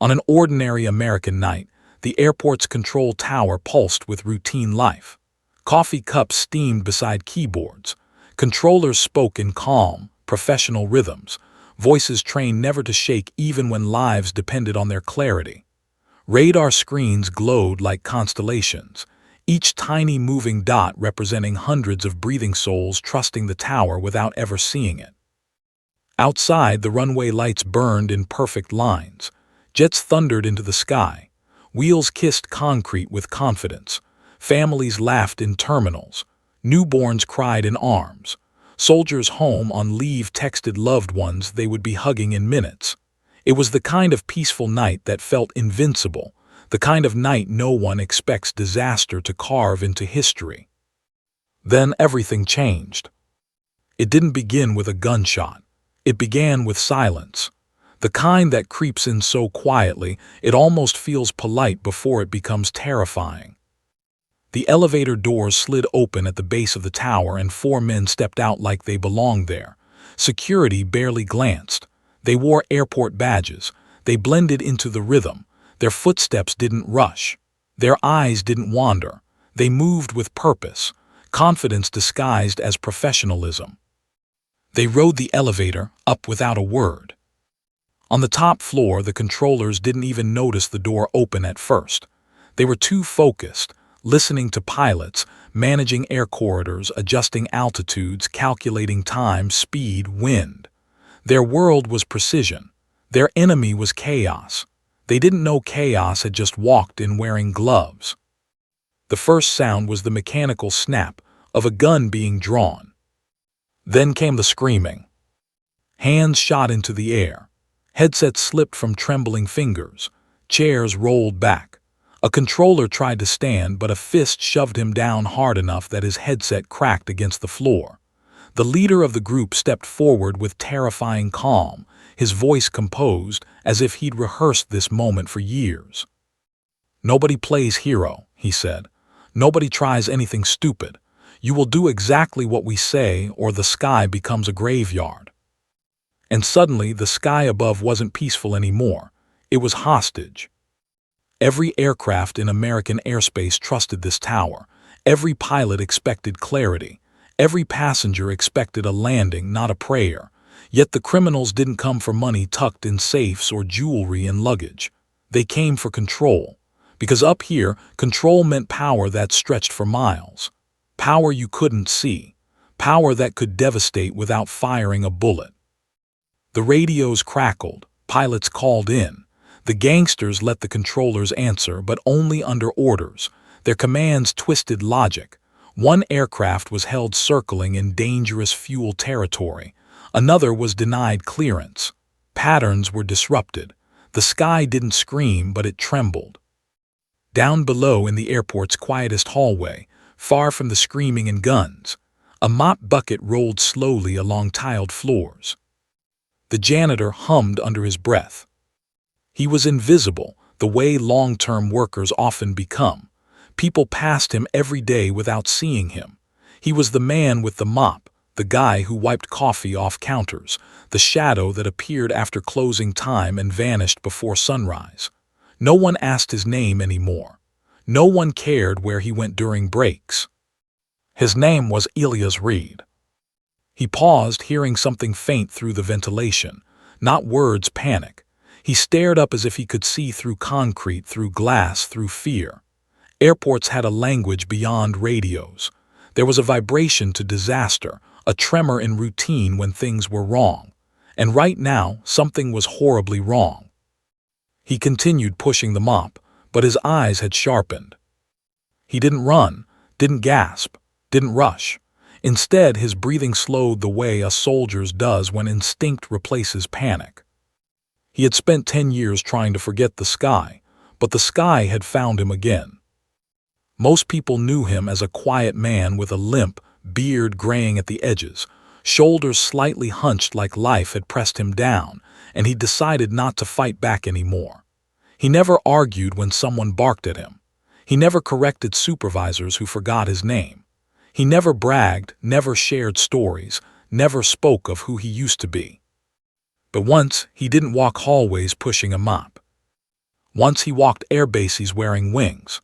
On an ordinary American night, the airport's control tower pulsed with routine life. Coffee cups steamed beside keyboards. Controllers spoke in calm, professional rhythms, voices trained never to shake even when lives depended on their clarity. Radar screens glowed like constellations, each tiny moving dot representing hundreds of breathing souls trusting the tower without ever seeing it. Outside, the runway lights burned in perfect lines. Jets thundered into the sky. Wheels kissed concrete with confidence. Families laughed in terminals. Newborns cried in arms. Soldiers home on leave texted loved ones they would be hugging in minutes. It was the kind of peaceful night that felt invincible, the kind of night no one expects disaster to carve into history. Then everything changed. It didn't begin with a gunshot. It began with silence. The kind that creeps in so quietly it almost feels polite before it becomes terrifying. The elevator doors slid open at the base of the tower and 4 men stepped out like they belonged there. Security barely glanced. They wore airport badges. They blended into the rhythm. Their footsteps didn't rush. Their eyes didn't wander. They moved with purpose, confidence disguised as professionalism. They rode the elevator up without a word. On the top floor, the controllers didn't even notice the door open at first. They were too focused, listening to pilots, managing air corridors, adjusting altitudes, calculating time, speed, wind. Their world was precision. Their enemy was chaos. They didn't know chaos had just walked in wearing gloves. The first sound was the mechanical snap of a gun being drawn. Then came the screaming. Hands shot into the air. Headsets slipped from trembling fingers. Chairs rolled back. A controller tried to stand, but a fist shoved him down hard enough that his headset cracked against the floor. The leader of the group stepped forward with terrifying calm, his voice composed as if he'd rehearsed this moment for years. "Nobody plays hero," he said. "Nobody tries anything stupid. You will do exactly what we say or the sky becomes a graveyard." And suddenly the sky above wasn't peaceful anymore. It was hostage. Every aircraft in American airspace trusted this tower. Every pilot expected clarity. Every passenger expected a landing, not a prayer. Yet the criminals didn't come for money tucked in safes or jewelry in luggage. They came for control. Because up here, control meant power that stretched for miles. Power you couldn't see. Power that could devastate without firing a bullet. The radios crackled. Pilots called in. The gangsters let the controllers answer, but only under orders. Their commands twisted logic. One aircraft was held circling in dangerous fuel territory. Another was denied clearance. Patterns were disrupted. The sky didn't scream, but it trembled. Down below in the airport's quietest hallway, far from the screaming and guns, a mop bucket rolled slowly along tiled floors. The janitor hummed under his breath. He was invisible, the way long-term workers often become. People passed him every day without seeing him. He was the man with the mop, the guy who wiped coffee off counters, the shadow that appeared after closing time and vanished before sunrise. No one asked his name anymore. No one cared where he went during breaks. His name was Elias Reed. He paused, hearing something faint through the ventilation. Not words, panic. He stared up as if he could see through concrete, through glass, through fear. Airports had a language beyond radios. There was a vibration to disaster, a tremor in routine when things were wrong. And right now, something was horribly wrong. He continued pushing the mop, but his eyes had sharpened. He didn't run, didn't gasp, didn't rush. Instead, his breathing slowed the way a soldier's does when instinct replaces panic. He had spent 10 years trying to forget the sky, but the sky had found him again. Most people knew him as a quiet man with a limp, beard graying at the edges, shoulders slightly hunched like life had pressed him down, and he decided not to fight back anymore. He never argued when someone barked at him. He never corrected supervisors who forgot his name. He never bragged, never shared stories, never spoke of who he used to be. But once, he didn't walk hallways pushing a mop. Once he walked airbases wearing wings.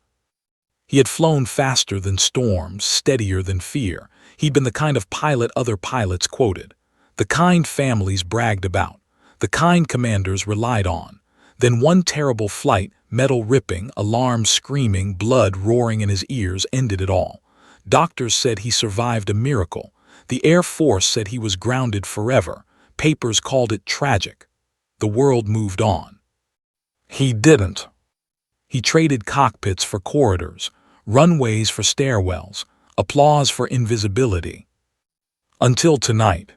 He had flown faster than storms, steadier than fear. He'd been the kind of pilot other pilots quoted, the kind families bragged about, the kind commanders relied on. Then one terrible flight, metal ripping, alarms screaming, blood roaring in his ears, ended it all. Doctors said he survived a miracle. The Air Force said he was grounded forever. Papers called it tragic. The world moved on. He didn't. He traded cockpits for corridors, runways for stairwells, applause for invisibility. Until tonight.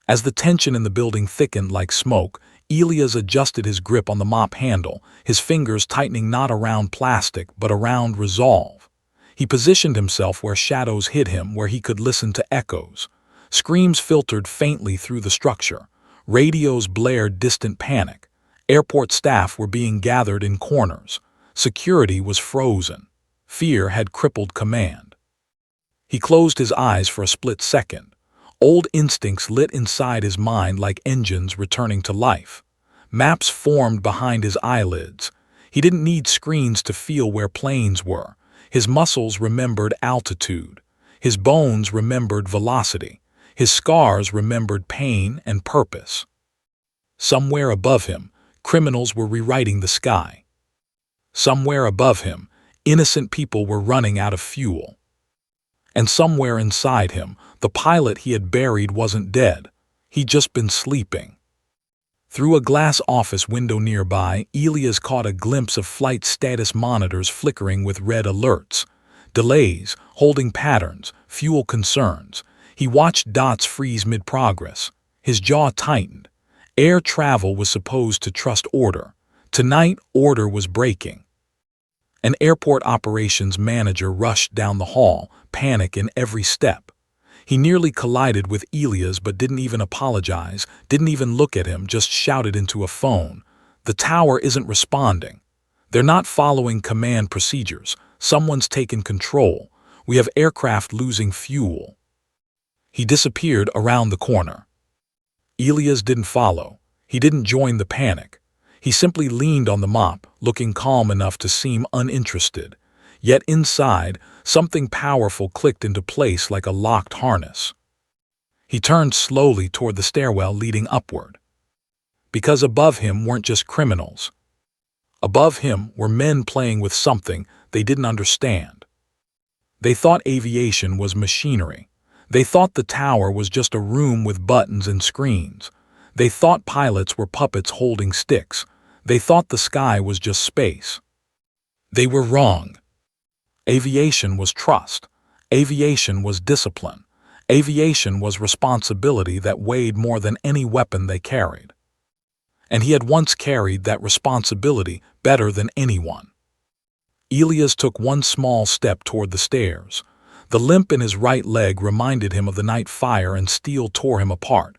As the tension in the building thickened like smoke, Elias adjusted his grip on the mop handle, his fingers tightening not around plastic but around resolve. He positioned himself where shadows hid him, where he could listen to echoes. Screams filtered faintly through the structure. Radios blared distant panic. Airport staff were being gathered in corners. Security was frozen. Fear had crippled command. He closed his eyes for a split second. Old instincts lit inside his mind like engines returning to life. Maps formed behind his eyelids. He didn't need screens to feel where planes were. His muscles remembered altitude. His bones remembered velocity. His scars remembered pain and purpose. Somewhere above him, criminals were rewriting the sky. Somewhere above him, innocent people were running out of fuel. And somewhere inside him, the pilot he had buried wasn't dead. He'd just been sleeping. Through a glass office window nearby, Elias caught a glimpse of flight status monitors flickering with red alerts. Delays, holding patterns, fuel concerns. He watched dots freeze mid-progress. His jaw tightened. Air travel was supposed to trust order. Tonight, order was breaking. An airport operations manager rushed down the hall, panic in every step. He nearly collided with Elias but didn't even apologize, didn't even look at him, just shouted into a phone. "The tower isn't responding. They're not following command procedures. Someone's taken control. We have aircraft losing fuel." He disappeared around the corner. Elias didn't follow. He didn't join the panic. He simply leaned on the mop, looking calm enough to seem uninterested. Yet inside, something powerful clicked into place like a locked harness. He turned slowly toward the stairwell leading upward. Because above him weren't just criminals. Above him were men playing with something they didn't understand. They thought aviation was machinery. They thought the tower was just a room with buttons and screens. They thought pilots were puppets holding sticks. They thought the sky was just space. They were wrong. Aviation was trust. Aviation was discipline. Aviation was responsibility that weighed more than any weapon they carried. And he had once carried that responsibility better than anyone. Elias took one small step toward the stairs. The limp in his right leg reminded him of the night fire and steel tore him apart.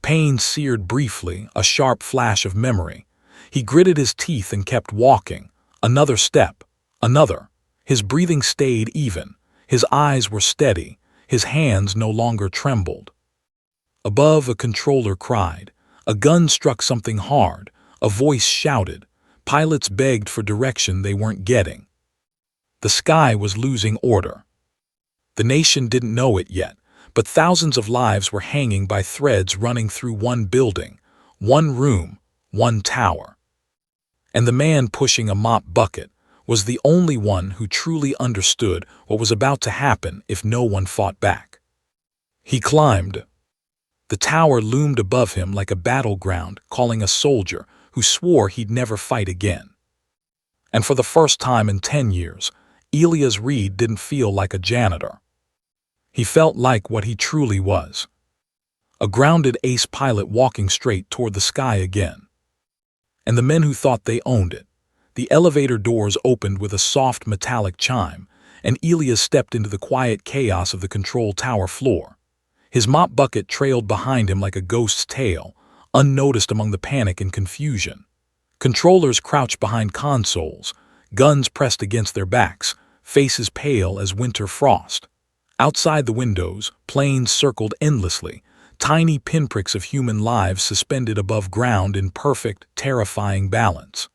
Pain seared briefly, a sharp flash of memory. He gritted his teeth and kept walking. Another step. Another. His breathing stayed even. His eyes were steady. His hands no longer trembled. Above, a controller cried. A gun struck something hard. A voice shouted. Pilots begged for direction they weren't getting. The sky was losing order. The nation didn't know it yet, but thousands of lives were hanging by threads running through one building, one room, one tower. And the man pushing a mop bucket was the only one who truly understood what was about to happen if no one fought back. He climbed. The tower loomed above him like a battleground, calling a soldier who swore he'd never fight again. And for the first time in 10 years, Elias Reed didn't feel like a janitor. He felt like what he truly was. A grounded ace pilot walking straight toward the sky again. And the men who thought they owned it. The elevator doors opened with a soft metallic chime, and Elias stepped into the quiet chaos of the control tower floor. His mop bucket trailed behind him like a ghost's tail, unnoticed among the panic and confusion. Controllers crouched behind consoles, guns pressed against their backs, faces pale as winter frost. Outside the windows, planes circled endlessly, tiny pinpricks of human lives suspended above ground in perfect, terrifying balance.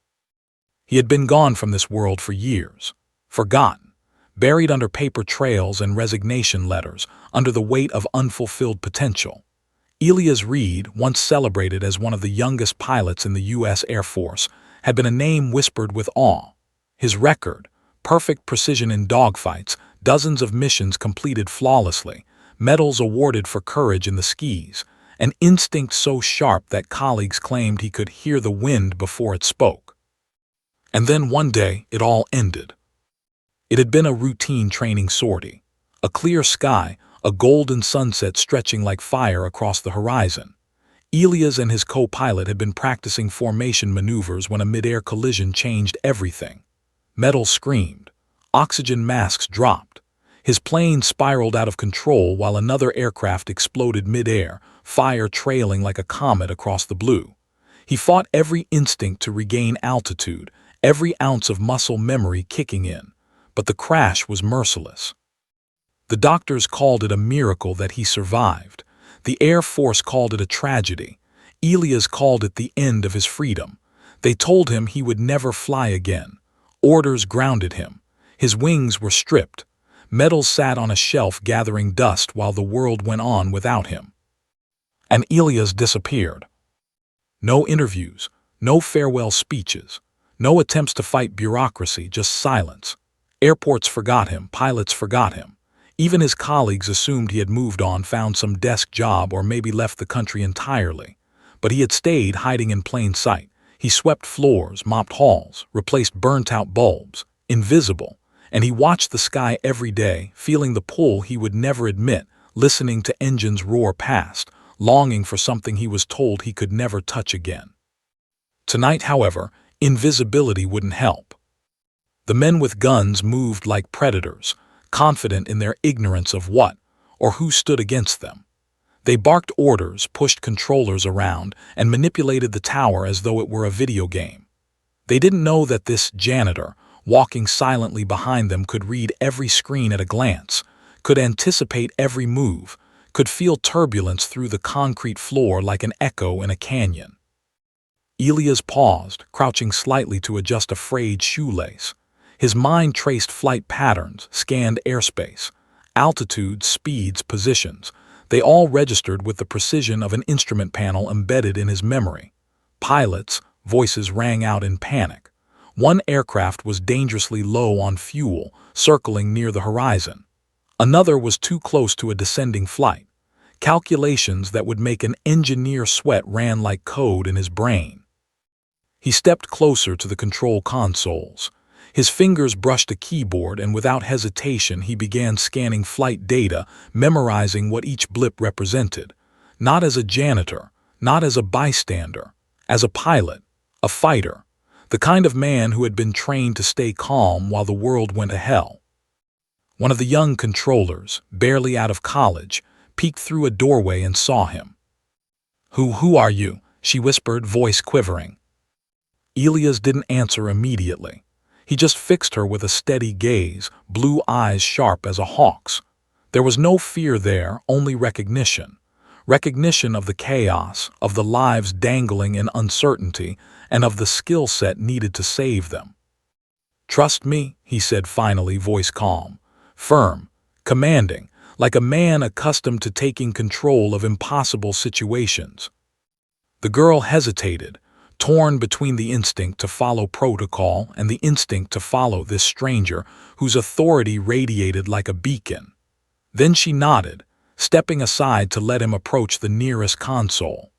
He had been gone from this world for years, forgotten, buried under paper trails and resignation letters, under the weight of unfulfilled potential. Elias Reed, once celebrated as one of the youngest pilots in the U.S. Air Force, had been a name whispered with awe. His record, perfect precision in dogfights, dozens of missions completed flawlessly, medals awarded for courage in the skis, an instinct so sharp that colleagues claimed he could hear the wind before it spoke. And then one day, it all ended. It had been a routine training sortie. A clear sky, a golden sunset stretching like fire across the horizon. Elias and his co-pilot had been practicing formation maneuvers when a mid-air collision changed everything. Metal screamed. Oxygen masks dropped. His plane spiraled out of control while another aircraft exploded mid-air, fire trailing like a comet across the blue. He fought every instinct to regain altitude, every ounce of muscle memory kicking in. But the crash was merciless. The doctors called it a miracle that he survived. The Air Force called it a tragedy. Elias called it the end of his freedom. They told him he would never fly again. Orders grounded him. His wings were stripped. Medals sat on a shelf gathering dust while the world went on without him. And Elias disappeared. No interviews, no farewell speeches, no attempts to fight bureaucracy, just silence. Airports forgot him, pilots forgot him. Even his colleagues assumed he had moved on, found some desk job, or maybe left the country entirely. But he had stayed hiding in plain sight. He swept floors, mopped halls, replaced burnt-out bulbs, invisible. And he watched the sky every day, feeling the pull he would never admit, listening to engines roar past, longing for something he was told he could never touch again. Tonight, however, invisibility wouldn't help. The men with guns moved like predators, confident in their ignorance of what or who stood against them. They barked orders, pushed controllers around, and manipulated the tower as though it were a video game. They didn't know that this janitor, walking silently behind them, could read every screen at a glance, could anticipate every move, could feel turbulence through the concrete floor like an echo in a canyon. Elias paused, crouching slightly to adjust a frayed shoelace. His mind traced flight patterns, scanned airspace, altitudes, speeds, positions. They all registered with the precision of an instrument panel embedded in his memory. Pilots' voices rang out in panic. One aircraft was dangerously low on fuel, circling near the horizon. Another was too close to a descending flight. Calculations that would make an engineer sweat ran like code in his brain. He stepped closer to the control consoles. His fingers brushed a keyboard, and without hesitation he began scanning flight data, memorizing what each blip represented. Not as a janitor, not as a bystander, as a pilot, a fighter, the kind of man who had been trained to stay calm while the world went to hell. One of the young controllers, barely out of college, peeked through a doorway and saw him. Who are you?" she whispered, voice quivering. Elias didn't answer immediately. He just fixed her with a steady gaze, blue eyes sharp as a hawk's. There was no fear there, only recognition. Recognition of the chaos, of the lives dangling in uncertainty, and of the skill set needed to save them. "Trust me," he said finally, voice calm, firm, commanding, like a man accustomed to taking control of impossible situations. The girl hesitated, torn between the instinct to follow protocol and the instinct to follow this stranger whose authority radiated like a beacon. Then she nodded, stepping aside to let him approach the nearest console.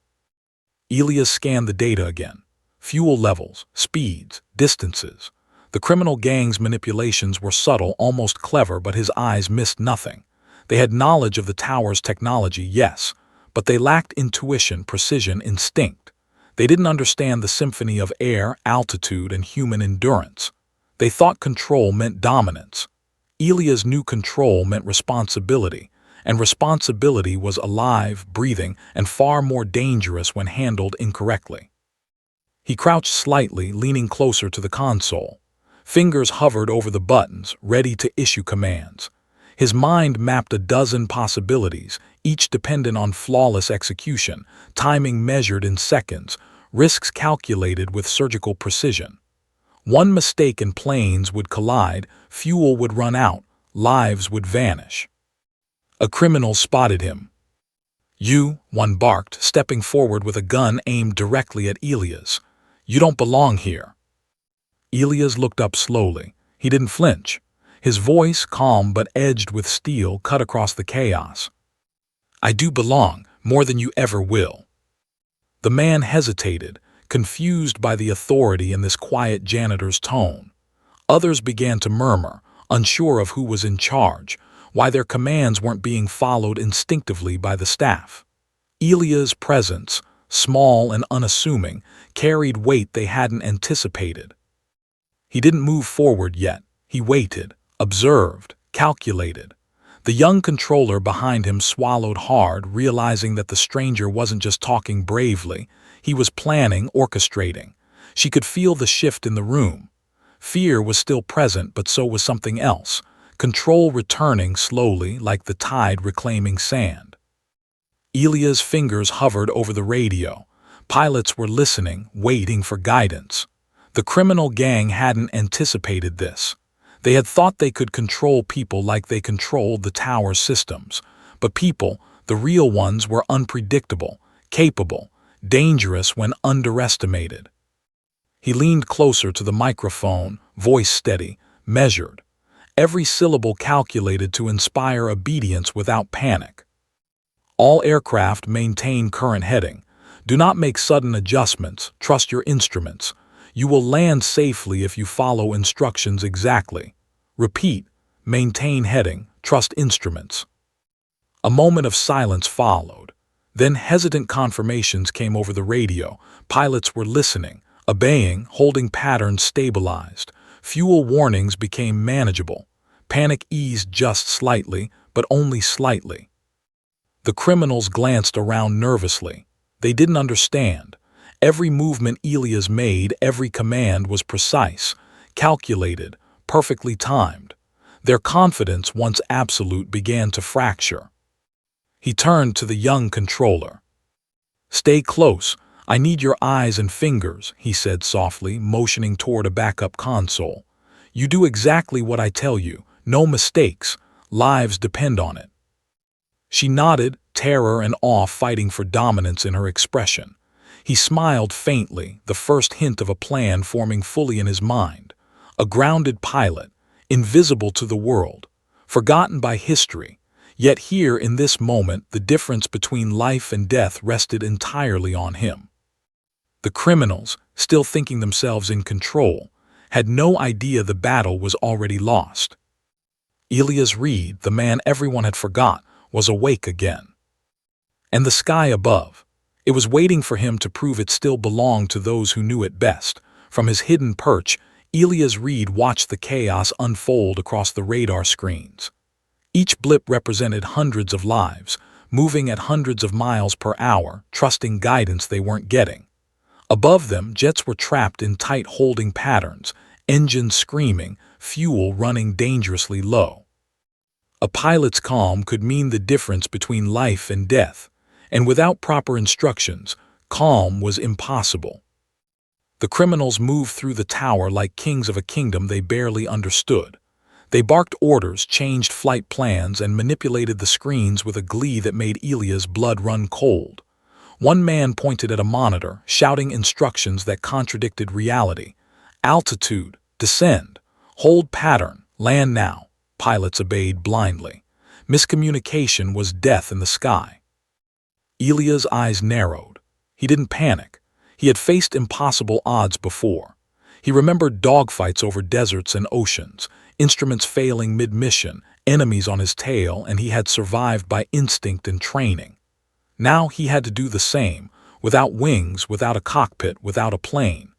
Elias scanned the data again. Fuel levels, speeds, distances. The criminal gang's manipulations were subtle, almost clever, but his eyes missed nothing. They had knowledge of the tower's technology, yes, but they lacked intuition, precision, instinct. They didn't understand the symphony of air, altitude, and human endurance. They thought control meant dominance. Elias knew control meant responsibility, and responsibility was alive, breathing, and far more dangerous when handled incorrectly. He crouched slightly, leaning closer to the console. Fingers hovered over the buttons, ready to issue commands. His mind mapped a dozen possibilities, each dependent on flawless execution, timing measured in seconds, risks calculated with surgical precision. One mistake and planes would collide, fuel would run out, lives would vanish. A criminal spotted him. "You," one barked, stepping forward with a gun aimed directly at Elias. "You don't belong here." Elias looked up slowly. He didn't flinch. His voice, calm but edged with steel, cut across the chaos. "I do belong, more than you ever will." The man hesitated, confused by the authority in this quiet janitor's tone. Others began to murmur, unsure of who was in charge, why their commands weren't being followed instinctively by the staff. Elia's presence, small and unassuming, carried weight they hadn't anticipated. He didn't move forward yet. He waited, observed, calculated. The young controller behind him swallowed hard, realizing that the stranger wasn't just talking bravely. He was planning, orchestrating. She could feel the shift in the room. Fear was still present, but so was something else. Control returning slowly, like the tide reclaiming sand. Elia's fingers hovered over the radio. Pilots were listening, waiting for guidance. The criminal gang hadn't anticipated this. They had thought they could control people like they controlled the tower systems. But people, the real ones, were unpredictable, capable, dangerous when underestimated. He leaned closer to the microphone, voice steady, measured. Every syllable calculated to inspire obedience without panic. "All aircraft maintain current heading. Do not make sudden adjustments. Trust your instruments. You will land safely if you follow instructions exactly. Repeat, maintain heading, trust instruments." A moment of silence followed. Then hesitant confirmations came over the radio. Pilots were listening, obeying, holding patterns stabilized. Fuel warnings became manageable. Panic eased just slightly, but only slightly. The criminals glanced around nervously. They didn't understand. Every movement Elias made, every command was precise, calculated, perfectly timed. Their confidence, once absolute, began to fracture. He turned to the young controller. "Stay close. I need your eyes and fingers," he said softly, motioning toward a backup console. "You do exactly what I tell you. No mistakes. Lives depend on it." She nodded, terror and awe fighting for dominance in her expression. He smiled faintly, the first hint of a plan forming fully in his mind. A grounded pilot, invisible to the world, forgotten by history. Yet here, in this moment, the difference between life and death rested entirely on him. The criminals, still thinking themselves in control, had no idea the battle was already lost. Elias Reed, the man everyone had forgot, was awake again. And the sky above, it was waiting for him to prove it still belonged to those who knew it best. From his hidden perch, Elias Reed watched the chaos unfold across the radar screens. Each blip represented hundreds of lives, moving at hundreds of miles per hour, trusting guidance they weren't getting. Above them, jets were trapped in tight holding patterns, engines screaming, fuel running dangerously low. A pilot's calm could mean the difference between life and death, and without proper instructions, calm was impossible. The criminals moved through the tower like kings of a kingdom they barely understood. They barked orders, changed flight plans, and manipulated the screens with a glee that made Elia's blood run cold. One man pointed at a monitor, shouting instructions that contradicted reality. Altitude, descend, hold pattern, land now. Pilots obeyed blindly. Miscommunication was death in the sky. Elia's eyes narrowed. He didn't panic. He had faced impossible odds before. He remembered dogfights over deserts and oceans, instruments failing mid-mission, enemies on his tail, and he had survived by instinct and training. Now he had to do the same, without wings, without a cockpit, without a plane.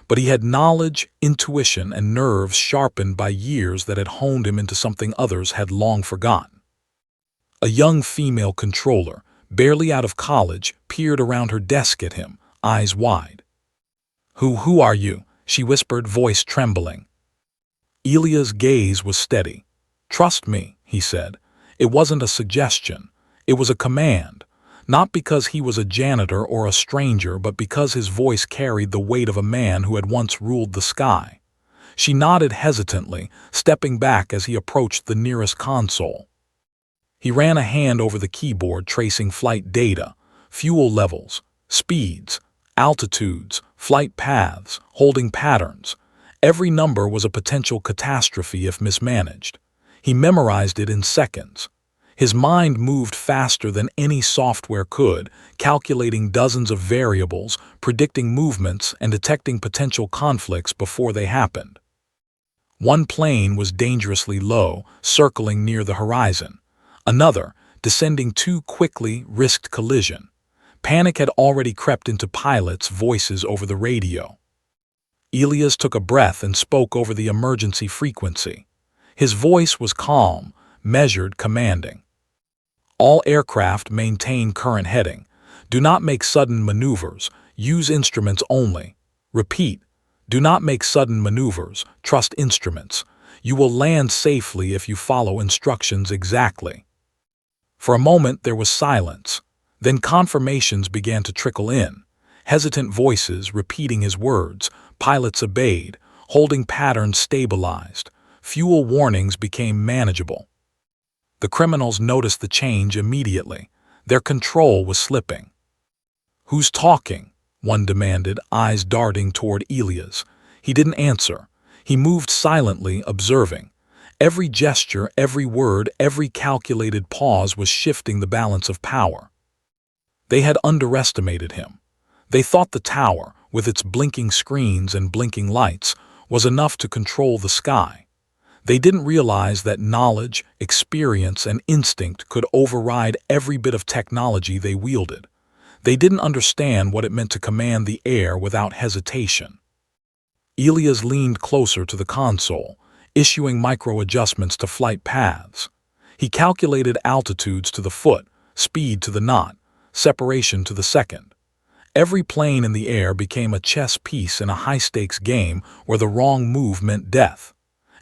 But he had knowledge, intuition, and nerves sharpened by years that had honed him into something others had long forgotten. A young female controller, barely out of college, peered around her desk at him, eyes wide. Who are you?" she whispered, voice trembling. Elia's gaze was steady. "Trust me," he said. It wasn't a suggestion. It was a command. Not because he was a janitor or a stranger, but because his voice carried the weight of a man who had once ruled the sky. She nodded hesitantly, stepping back as he approached the nearest console. He ran a hand over the keyboard, tracing flight data, fuel levels, speeds, altitudes, flight paths, holding patterns. Every number was a potential catastrophe if mismanaged. He memorized it in seconds. His mind moved faster than any software could, calculating dozens of variables, predicting movements, and detecting potential conflicts before they happened. One plane was dangerously low, circling near the horizon. Another, descending too quickly, risked collision. Panic had already crept into pilots' voices over the radio. Elias took a breath and spoke over the emergency frequency. His voice was calm, measured, commanding. All aircraft maintain current heading. Do not make sudden maneuvers. Use instruments only. Repeat, do not make sudden maneuvers. Trust instruments. You will land safely if you follow instructions exactly. For a moment there was silence. Then confirmations began to trickle in. Hesitant voices repeating his words. Pilots obeyed. Holding patterns stabilized. Fuel warnings became manageable. The criminals noticed the change immediately. Their control was slipping. "Who's talking?" one demanded, eyes darting toward Elias. He didn't answer. He moved silently, observing. Every gesture, every word, every calculated pause was shifting the balance of power. They had underestimated him. They thought the tower, with its blinking screens and blinking lights, was enough to control the sky. They didn't realize that knowledge, experience, and instinct could override every bit of technology they wielded. They didn't understand what it meant to command the air without hesitation. Elias leaned closer to the console, issuing micro-adjustments to flight paths. He calculated altitudes to the foot, speed to the knot, separation to the second. Every plane in the air became a chess piece in a high-stakes game where the wrong move meant death.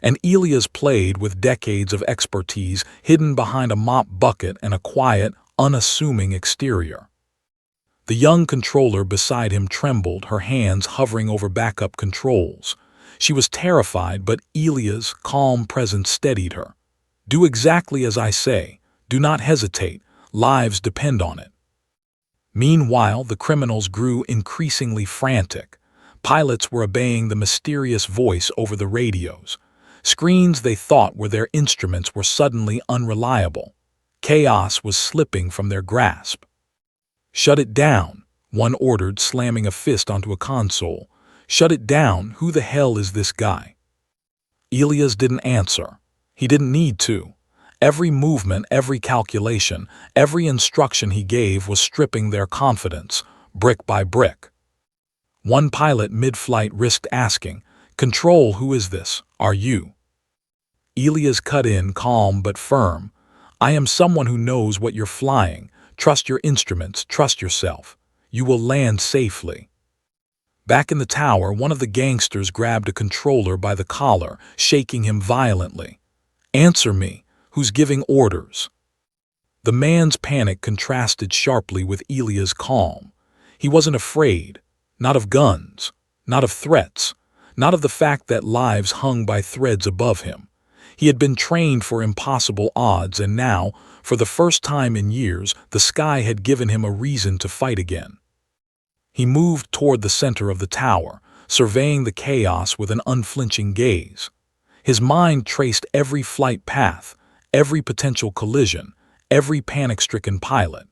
And Elias played with decades of expertise hidden behind a mop bucket and a quiet, unassuming exterior. The young controller beside him trembled, her hands hovering over backup controls. She was terrified, but Elias' calm presence steadied her. "Do exactly as I say. Do not hesitate. Lives depend on it." Meanwhile, the criminals grew increasingly frantic. Pilots were obeying the mysterious voice over the radios. Screens they thought were their instruments were suddenly unreliable. Chaos was slipping from their grasp. "Shut it down," one ordered, slamming a fist onto a console. "Shut it down. Who the hell is this guy?" Elias didn't answer. He didn't need to. Every movement, every calculation, every instruction he gave was stripping their confidence, brick by brick. One pilot mid-flight risked asking, "Control, who is this? Are you?" Elias cut in, calm but firm. "I am someone who knows what you're flying. Trust your instruments, trust yourself. You will land safely." Back in the tower, one of the gangsters grabbed a controller by the collar, shaking him violently. "Answer me. Who's giving orders?" The man's panic contrasted sharply with Elias' calm. He wasn't afraid, not of guns, not of threats, not of the fact that lives hung by threads above him. He had been trained for impossible odds, and now, for the first time in years, the sky had given him a reason to fight again. He moved toward the center of the tower, surveying the chaos with an unflinching gaze. His mind traced every flight path, every potential collision, every panic-stricken pilot.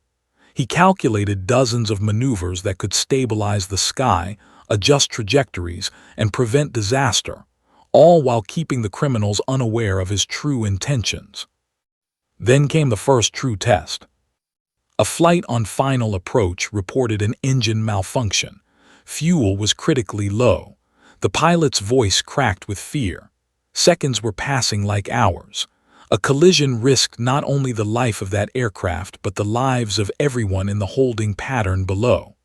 He calculated dozens of maneuvers that could stabilize the sky, adjust trajectories, and prevent disaster, all while keeping the criminals unaware of his true intentions. Then came the first true test. A flight on final approach reported an engine malfunction. Fuel was critically low. The pilot's voice cracked with fear. Seconds were passing like hours. A collision risked not only the life of that aircraft but the lives of everyone in the holding pattern below.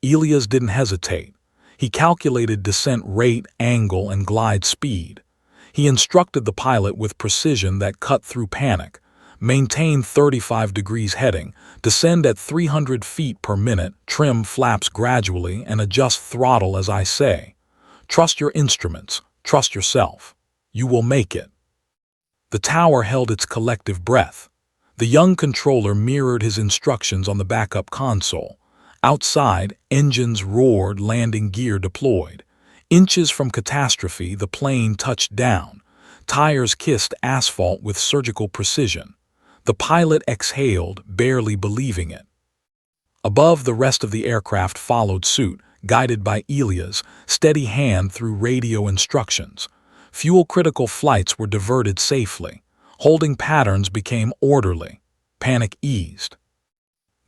Elias didn't hesitate. He calculated descent rate, angle, and glide speed. He instructed the pilot with precision that cut through panic. Maintain 35 degrees heading, descend at 300 feet per minute, trim flaps gradually, and adjust throttle as I say. Trust your instruments, Trust yourself. You will make it." The tower held its collective breath. The young controller mirrored his instructions on the backup console. Outside, engines roared, landing gear deployed. Inches from catastrophe, the plane touched down. Tires kissed asphalt with surgical precision. The pilot exhaled, barely believing it. Above, the rest of the aircraft followed suit, guided by Ilya's steady hand through radio instructions. Fuel-critical flights were diverted safely. Holding patterns became orderly. Panic eased.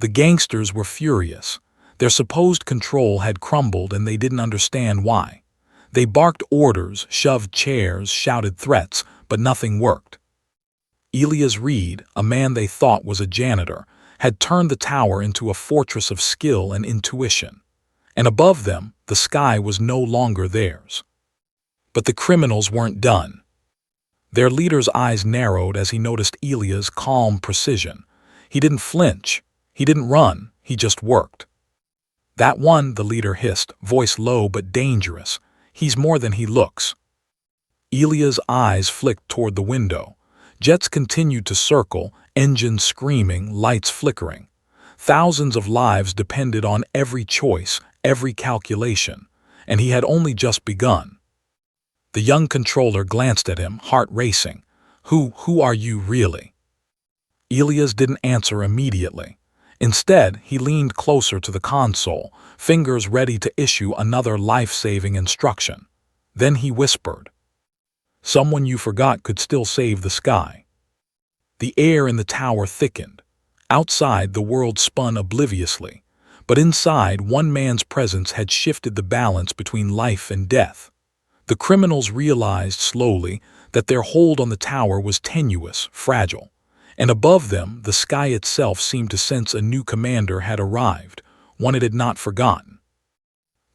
The gangsters were furious. Their supposed control had crumbled and they didn't understand why. They barked orders, shoved chairs, shouted threats, but nothing worked. Elias Reed, a man they thought was a janitor, had turned the tower into a fortress of skill and intuition. And above them, the sky was no longer theirs. But the criminals weren't done. Their leader's eyes narrowed as he noticed Elia's calm precision. He didn't flinch. He didn't run. He just worked. "That one," the leader hissed, voice low but dangerous. "He's more than he looks." Elia's eyes flicked toward the window. Jets continued to circle, engines screaming, lights flickering. Thousands of lives depended on every choice, every calculation, and he had only just begun. The young controller glanced at him, heart racing. Who are you really?" Elias didn't answer immediately. Instead, he leaned closer to the console, fingers ready to issue another life-saving instruction. Then he whispered, "Someone you forgot could still save the sky." The air in the tower thickened. Outside, the world spun obliviously. But inside, one man's presence had shifted the balance between life and death. The criminals realized slowly that their hold on the tower was tenuous, fragile. And above them, the sky itself seemed to sense a new commander had arrived, one it had not forgotten.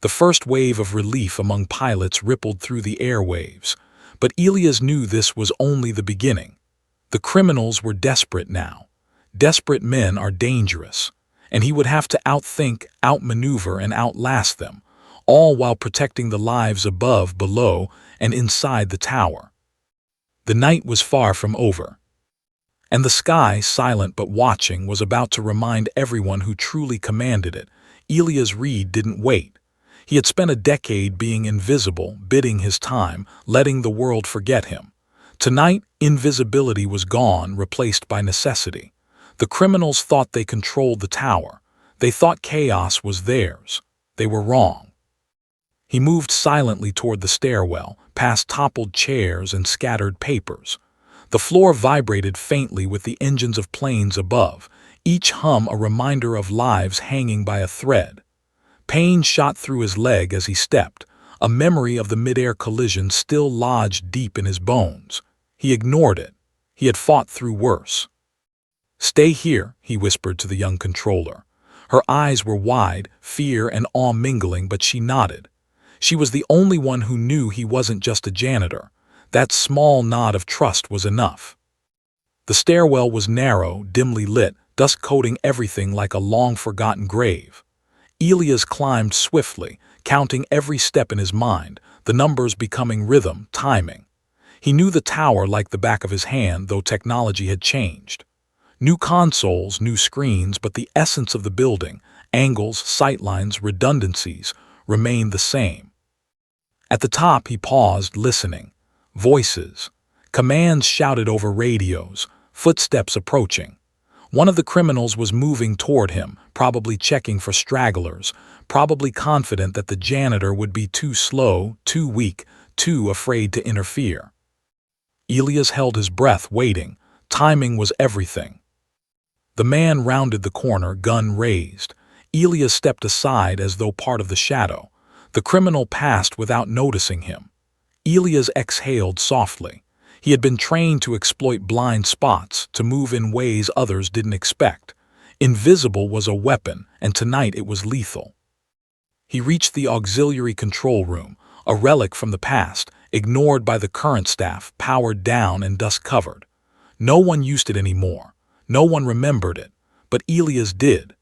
The first wave of relief among pilots rippled through the airwaves, but Elias knew this was only the beginning. The criminals were desperate now. Desperate men are dangerous, and he would have to outthink, outmaneuver, and outlast them, all while protecting the lives above, below, and inside the tower. The night was far from over. And the sky, silent but watching, was about to remind everyone who truly commanded it. Elias Reed didn't wait. He had spent a decade being invisible, biding his time, letting the world forget him. Tonight, invisibility was gone, replaced by necessity. The criminals thought they controlled the tower. They thought chaos was theirs. They were wrong. He moved silently toward the stairwell, past toppled chairs and scattered papers. The floor vibrated faintly with the engines of planes above, each hum a reminder of lives hanging by a thread. Pain shot through his leg as he stepped, a memory of the mid-air collision still lodged deep in his bones. He ignored it. He had fought through worse. "Stay here," he whispered to the young controller. Her eyes were wide, fear and awe mingling, but she nodded. She was the only one who knew he wasn't just a janitor. That small nod of trust was enough. The stairwell was narrow, dimly lit, dust coating everything like a long-forgotten grave. Elias climbed swiftly, counting every step in his mind, the numbers becoming rhythm, timing. He knew the tower like the back of his hand, though technology had changed. New consoles, new screens, but the essence of the building, angles, sightlines, redundancies, remained the same. At the top, he paused, listening. Voices. Commands shouted over radios, footsteps approaching. One of the criminals was moving toward him, probably checking for stragglers, probably confident that the janitor would be too slow, too weak, too afraid to interfere. Elias held his breath, waiting. Timing was everything. The man rounded the corner, gun raised. Elias stepped aside as though part of the shadow. The criminal passed without noticing him. Elias exhaled softly. He had been trained to exploit blind spots, to move in ways others didn't expect. Invisible was a weapon, and tonight it was lethal. He reached the auxiliary control room, a relic from the past, ignored by the current staff, powered down and dust-covered. No one used it anymore. No one remembered it, but Elias did.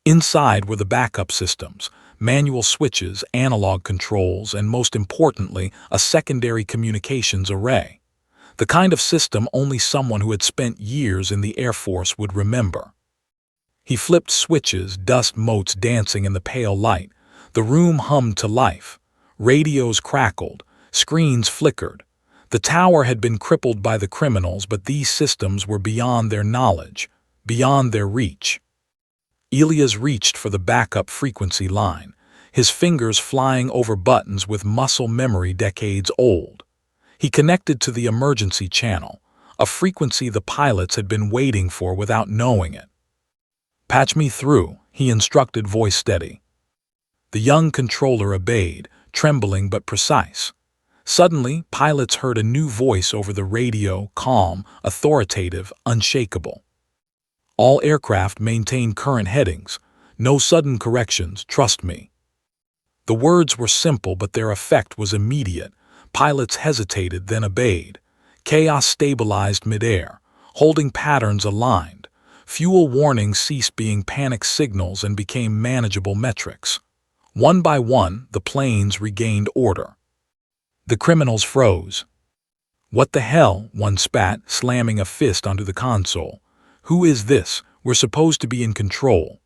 Inside were the backup systems, manual switches, analog controls, and most importantly, a secondary communications array. The kind of system only someone who had spent years in the Air Force would remember. He flipped switches, dust motes dancing in the pale light. The room hummed to life. Radios crackled. Screens flickered. The tower had been crippled by the criminals, but these systems were beyond their knowledge, beyond their reach. Elias reached for the backup frequency line, his fingers flying over buttons with muscle memory decades old. He connected to the emergency channel, a frequency the pilots had been waiting for without knowing it. "Patch me through," he instructed, voice steady. The young controller obeyed, trembling but precise. Suddenly, pilots heard a new voice over the radio, calm, authoritative, unshakable. "All aircraft maintain current headings. No sudden corrections, trust me." The words were simple, but their effect was immediate. Pilots hesitated, then obeyed. Chaos stabilized midair, holding patterns aligned. Fuel warnings ceased being panic signals and became manageable metrics. One by one, the planes regained order. The criminals froze. "What the hell?" one spat, slamming a fist onto the console. "Who is this? We're supposed to be in control."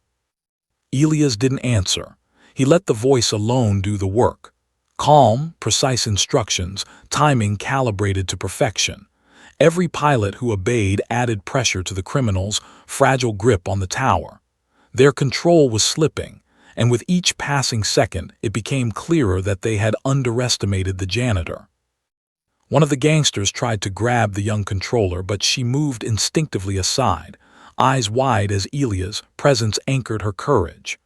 Elias didn't answer. He let the voice alone do the work. Calm, precise instructions, timing calibrated to perfection. Every pilot who obeyed added pressure to the criminals' fragile grip on the tower. Their control was slipping, and with each passing second, it became clearer that they had underestimated the janitor. One of the gangsters tried to grab the young controller, but she moved instinctively aside, eyes wide as Elias' presence anchored her courage.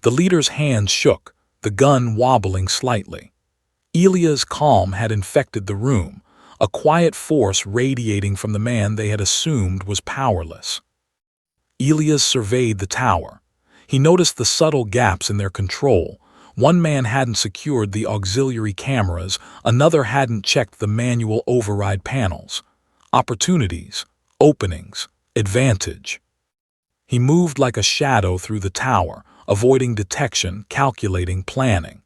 The leader's hands shook, the gun wobbling slightly. Elias' calm had infected the room, a quiet force radiating from the man they had assumed was powerless. Elias surveyed the tower. He noticed the subtle gaps in their control. One man hadn't secured the auxiliary cameras, another hadn't checked the manual override panels. Opportunities, openings, advantage. He moved like a shadow through the tower, avoiding detection, calculating, planning.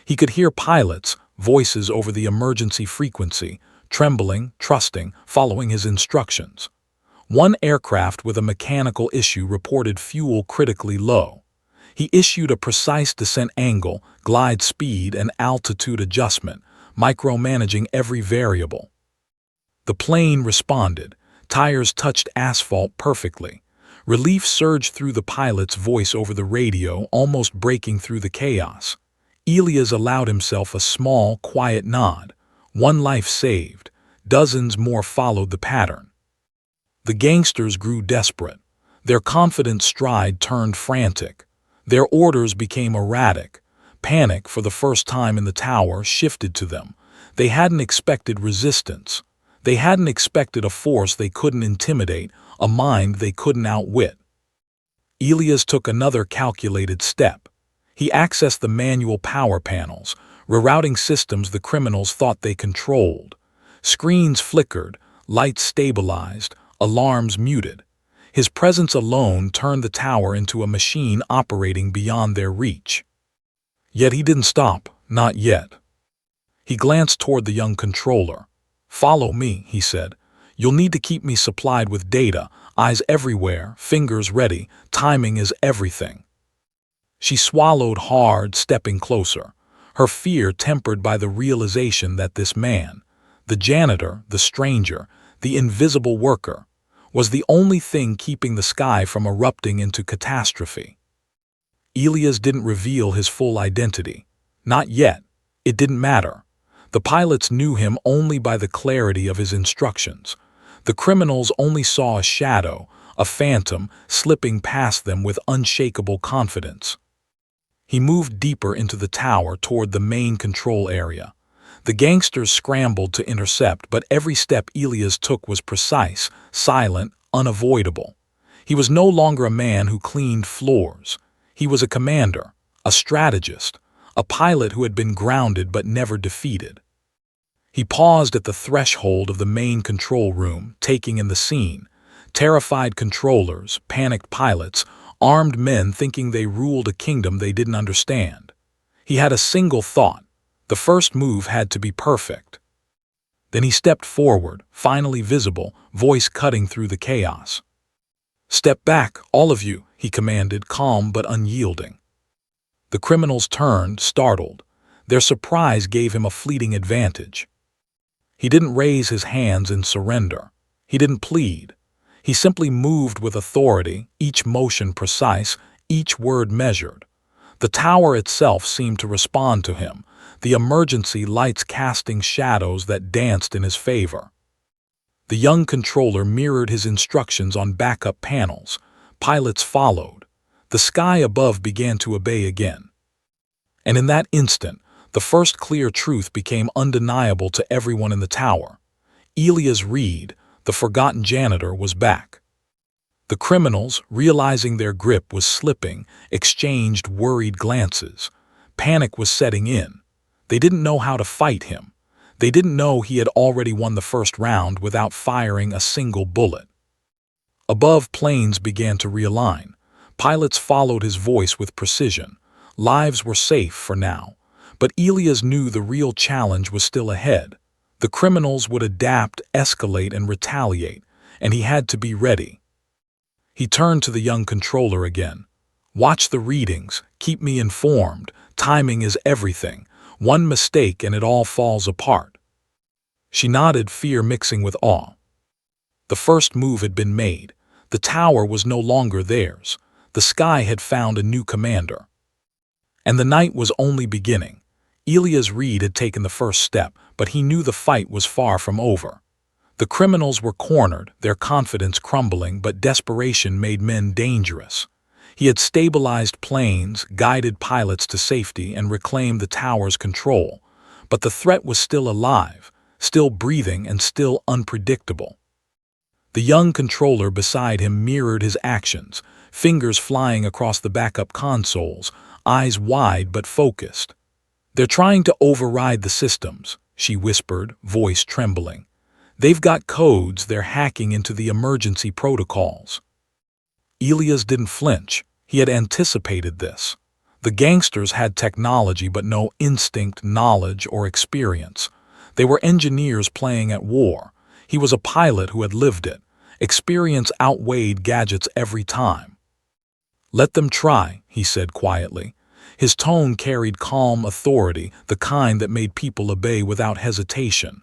He could hear pilots, voices over the emergency frequency, trembling, trusting, following his instructions. One aircraft with a mechanical issue reported fuel critically low. He issued a precise descent angle, glide speed, and altitude adjustment, micromanaging every variable. The plane responded. Tires touched asphalt perfectly. Relief surged through the pilot's voice over the radio, almost breaking through the chaos. Elias allowed himself a small, quiet nod. One life saved. Dozens more followed the pattern. The gangsters grew desperate. Their confident stride turned frantic. Their orders became erratic. Panic, for the first time in the tower, shifted to them. They hadn't expected resistance. They hadn't expected a force they couldn't intimidate, a mind they couldn't outwit. Elias took another calculated step. He accessed the manual power panels, rerouting systems the criminals thought they controlled. Screens flickered, lights stabilized, alarms muted. His presence alone turned the tower into a machine operating beyond their reach. Yet he didn't stop, not yet. He glanced toward the young controller. "Follow me," he said. "You'll need to keep me supplied with data, eyes everywhere, fingers ready, timing is everything." She swallowed hard, stepping closer, her fear tempered by the realization that this man, the janitor, the stranger, the invisible worker, was the only thing keeping the sky from erupting into catastrophe. Elias didn't reveal his full identity. Not yet. It didn't matter. The pilots knew him only by the clarity of his instructions. The criminals only saw a shadow, a phantom, slipping past them with unshakable confidence. He moved deeper into the tower toward the main control area. The gangsters scrambled to intercept, but every step Elias took was precise, silent, unavoidable. He was no longer a man who cleaned floors. He was a commander, a strategist, a pilot who had been grounded but never defeated. He paused at the threshold of the main control room, taking in the scene. Terrified controllers, panicked pilots, armed men thinking they ruled a kingdom they didn't understand. He had a single thought. The first move had to be perfect. Then he stepped forward, finally visible, voice cutting through the chaos. "Step back, all of you," he commanded, calm but unyielding. The criminals turned, startled. Their surprise gave him a fleeting advantage. He didn't raise his hands in surrender. He didn't plead. He simply moved with authority, each motion precise, each word measured. The tower itself seemed to respond to him, the emergency lights casting shadows that danced in his favor. The young controller mirrored his instructions on backup panels. Pilots followed. The sky above began to obey again. And in that instant, the first clear truth became undeniable to everyone in the tower. Elias Reed, the forgotten janitor, was back. The criminals, realizing their grip was slipping, exchanged worried glances. Panic was setting in. They didn't know how to fight him. They didn't know he had already won the first round without firing a single bullet. Above, planes began to realign. Pilots followed his voice with precision. Lives were safe for now. But Elias knew the real challenge was still ahead. The criminals would adapt, escalate, and retaliate, and he had to be ready. He turned to the young controller again. "Watch the readings. Keep me informed. Timing is everything. One mistake and it all falls apart." She nodded, fear mixing with awe. The first move had been made. The tower was no longer theirs. The sky had found a new commander. And the night was only beginning. Elias Reed had taken the first step, but he knew the fight was far from over. The criminals were cornered, their confidence crumbling, but desperation made men dangerous. He had stabilized planes, guided pilots to safety, and reclaimed the tower's control. But the threat was still alive, still breathing, and still unpredictable. The young controller beside him mirrored his actions, fingers flying across the backup consoles, eyes wide but focused. "They're trying to override the systems," she whispered, voice trembling. "They've got codes, they're hacking into the emergency protocols." Elias didn't flinch. He had anticipated this. The gangsters had technology but no instinct, knowledge, or experience. They were engineers playing at war. He was a pilot who had lived it. Experience outweighed gadgets every time. "Let them try," he said quietly. His tone carried calm authority, the kind that made people obey without hesitation.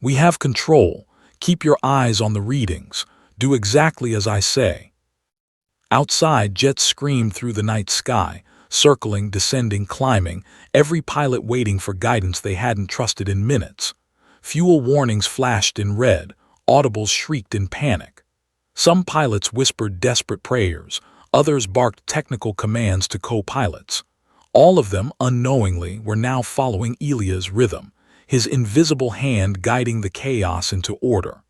"We have control. Keep your eyes on the readings. Do exactly as I say." Outside, jets screamed through the night sky, circling, descending, climbing, every pilot waiting for guidance they hadn't trusted in minutes. Fuel warnings flashed in red, audibles shrieked in panic. Some pilots whispered desperate prayers, others barked technical commands to co-pilots. All of them, unknowingly, were now following Elias' rhythm, his invisible hand guiding the chaos into order.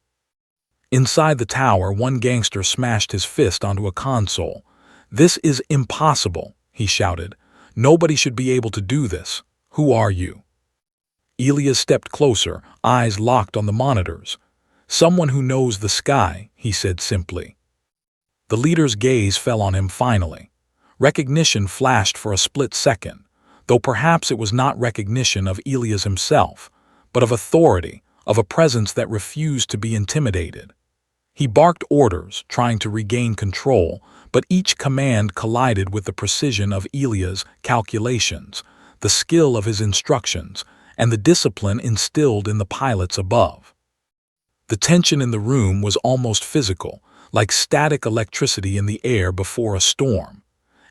Inside the tower, one gangster smashed his fist onto a console. "This is impossible," he shouted. "Nobody should be able to do this. Who are you?" Elias stepped closer, eyes locked on the monitors. "Someone who knows the sky," he said simply. The leader's gaze fell on him finally. Recognition flashed for a split second, though perhaps it was not recognition of Elias himself, but of authority, of a presence that refused to be intimidated. He barked orders, trying to regain control, but each command collided with the precision of Elias' calculations, the skill of his instructions, and the discipline instilled in the pilots above. The tension in the room was almost physical, like static electricity in the air before a storm.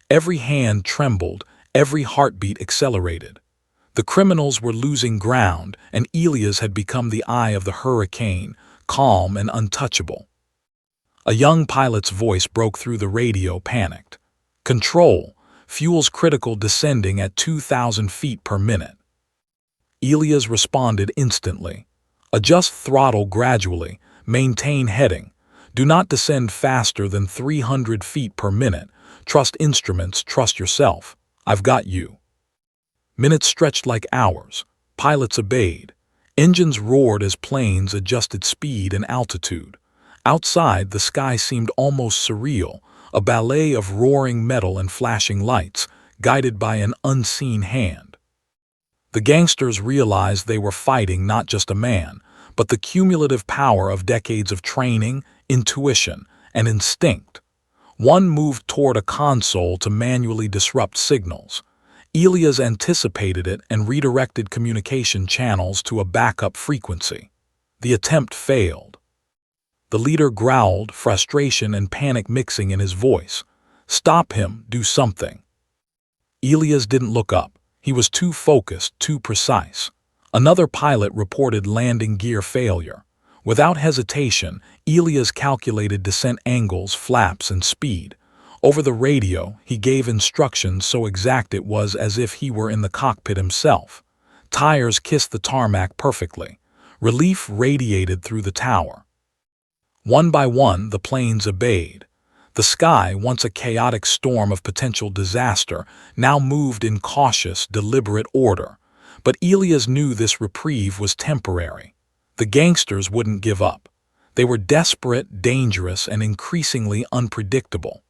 Every hand trembled, every heartbeat accelerated. The criminals were losing ground, and Elias had become the eye of the hurricane, calm and untouchable. A young pilot's voice broke through the radio, panicked. "Control, fuel's critical, descending at 2,000 feet per minute." Elias responded instantly. "Adjust throttle gradually, maintain heading. Do not descend faster than 300 feet per minute. Trust instruments, trust yourself. I've got you." Minutes stretched like hours. Pilots obeyed. Engines roared as planes adjusted speed and altitude. Outside, the sky seemed almost surreal, a ballet of roaring metal and flashing lights, guided by an unseen hand. The gangsters realized they were fighting not just a man, but the cumulative power of decades of training, intuition, and instinct. One moved toward a console to manually disrupt signals. Elias anticipated it and redirected communication channels to a backup frequency. The attempt failed. The leader growled, frustration and panic mixing in his voice. "Stop him, do something." Elias didn't look up. He was too focused, too precise. Another pilot reported landing gear failure. Without hesitation, Elias calculated descent angles, flaps, and speed. Over the radio, he gave instructions so exact it was as if he were in the cockpit himself. Tires kissed the tarmac perfectly. Relief radiated through the tower. One by one, the planes obeyed. The sky, once a chaotic storm of potential disaster, now moved in cautious, deliberate order. But Elias knew this reprieve was temporary. The gangsters wouldn't give up. They were desperate, dangerous, and increasingly unpredictable.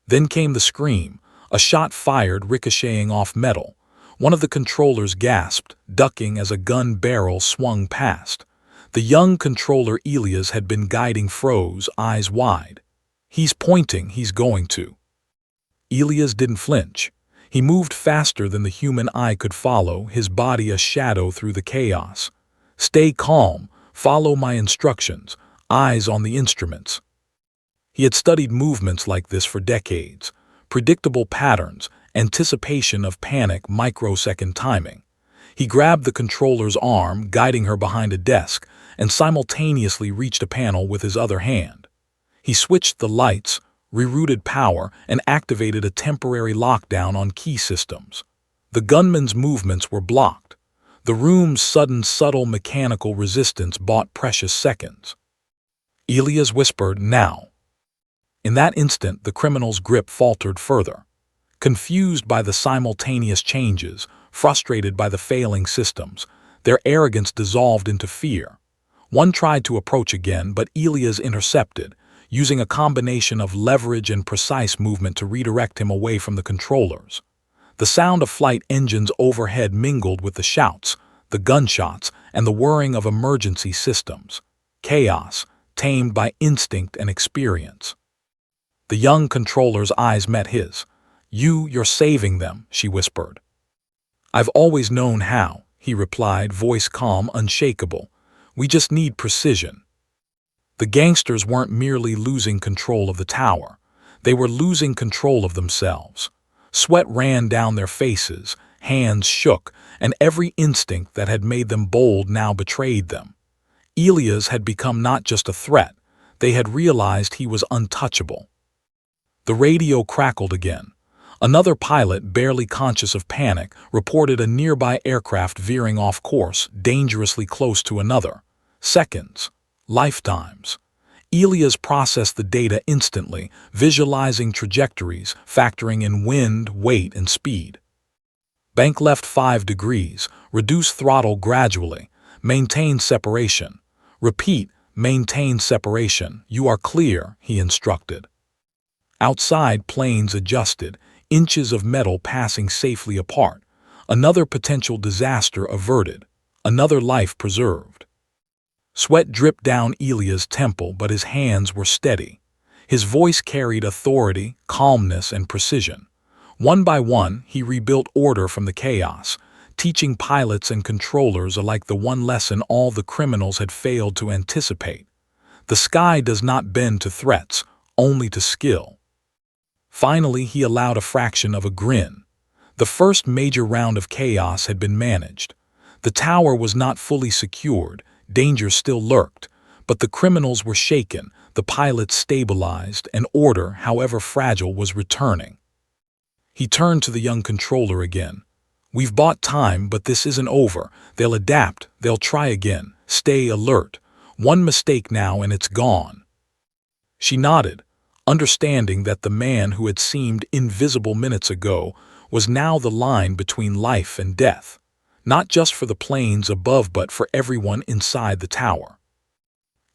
Then came the scream, a shot fired ricocheting off metal. One of the controllers gasped, ducking as a gun barrel swung past. The young controller Elias had been guiding froze, eyes wide. "He's pointing, he's going to." Elias didn't flinch. He moved faster than the human eye could follow, his body a shadow through the chaos. "Stay calm, follow my instructions, eyes on the instruments." He had studied movements like this for decades. Predictable patterns, anticipation of panic, microsecond timing. He grabbed the controller's arm, guiding her behind a desk, and simultaneously reached a panel with his other hand. He switched the lights, rerouted power, and activated a temporary lockdown on key systems. The gunman's movements were blocked. The room's sudden, subtle mechanical resistance bought precious seconds. Elias whispered, "Now." In that instant, the criminal's grip faltered further. Confused by the simultaneous changes, frustrated by the failing systems, their arrogance dissolved into fear. One tried to approach again, but Elias intercepted, using a combination of leverage and precise movement to redirect him away from the controllers. The sound of flight engines overhead mingled with the shouts, the gunshots, and the whirring of emergency systems. Chaos, tamed by instinct and experience. The young controller's eyes met his. You're saving them," she whispered. "I've always known how," he replied, voice calm, unshakable. "We just need precision." The gangsters weren't merely losing control of the tower. They were losing control of themselves. Sweat ran down their faces, hands shook, and every instinct that had made them bold now betrayed them. Elias had become not just a threat, they had realized he was untouchable. The radio crackled again. Another pilot, barely conscious of panic, reported a nearby aircraft veering off course, dangerously close to another. Seconds. Lifetimes. Elias processed the data instantly, visualizing trajectories, factoring in wind, weight, and speed. Bank left 5 degrees, reduce throttle gradually, maintain separation. Repeat, maintain separation. You are clear, he instructed. Outside, planes adjusted, inches of metal passing safely apart. Another potential disaster averted, another life preserved. Sweat dripped down Elias' temple, but his hands were steady. His voice carried authority, calmness, and precision. One by one, he rebuilt order from the chaos, teaching pilots and controllers alike the one lesson all the criminals had failed to anticipate. The sky does not bend to threats, only to skill. Finally, he allowed a fraction of a grin. The first major round of chaos had been managed. The tower was not fully secured, danger still lurked, but the criminals were shaken, the pilots stabilized, and order, however fragile, was returning. He turned to the young controller again. "We've bought time, but this isn't over. They'll adapt, they'll try again. Stay alert. One mistake now and it's gone." She nodded, understanding that the man who had seemed invisible minutes ago was now the line between life and death, not just for the planes above but for everyone inside the tower.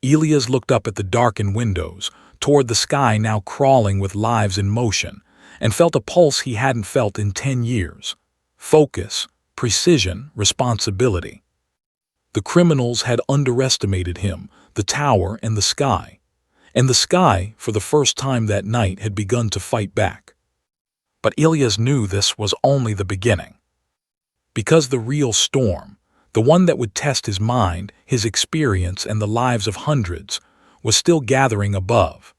Elias looked up at the darkened windows, toward the sky now crawling with lives in motion, and felt a pulse he hadn't felt in 10 years. Focus, precision, responsibility. The criminals had underestimated him, the tower, and the sky. And the sky, for the first time that night, had begun to fight back. But Ilyas knew this was only the beginning. Because the real storm, the one that would test his mind, his experience, and the lives of hundreds, was still gathering above.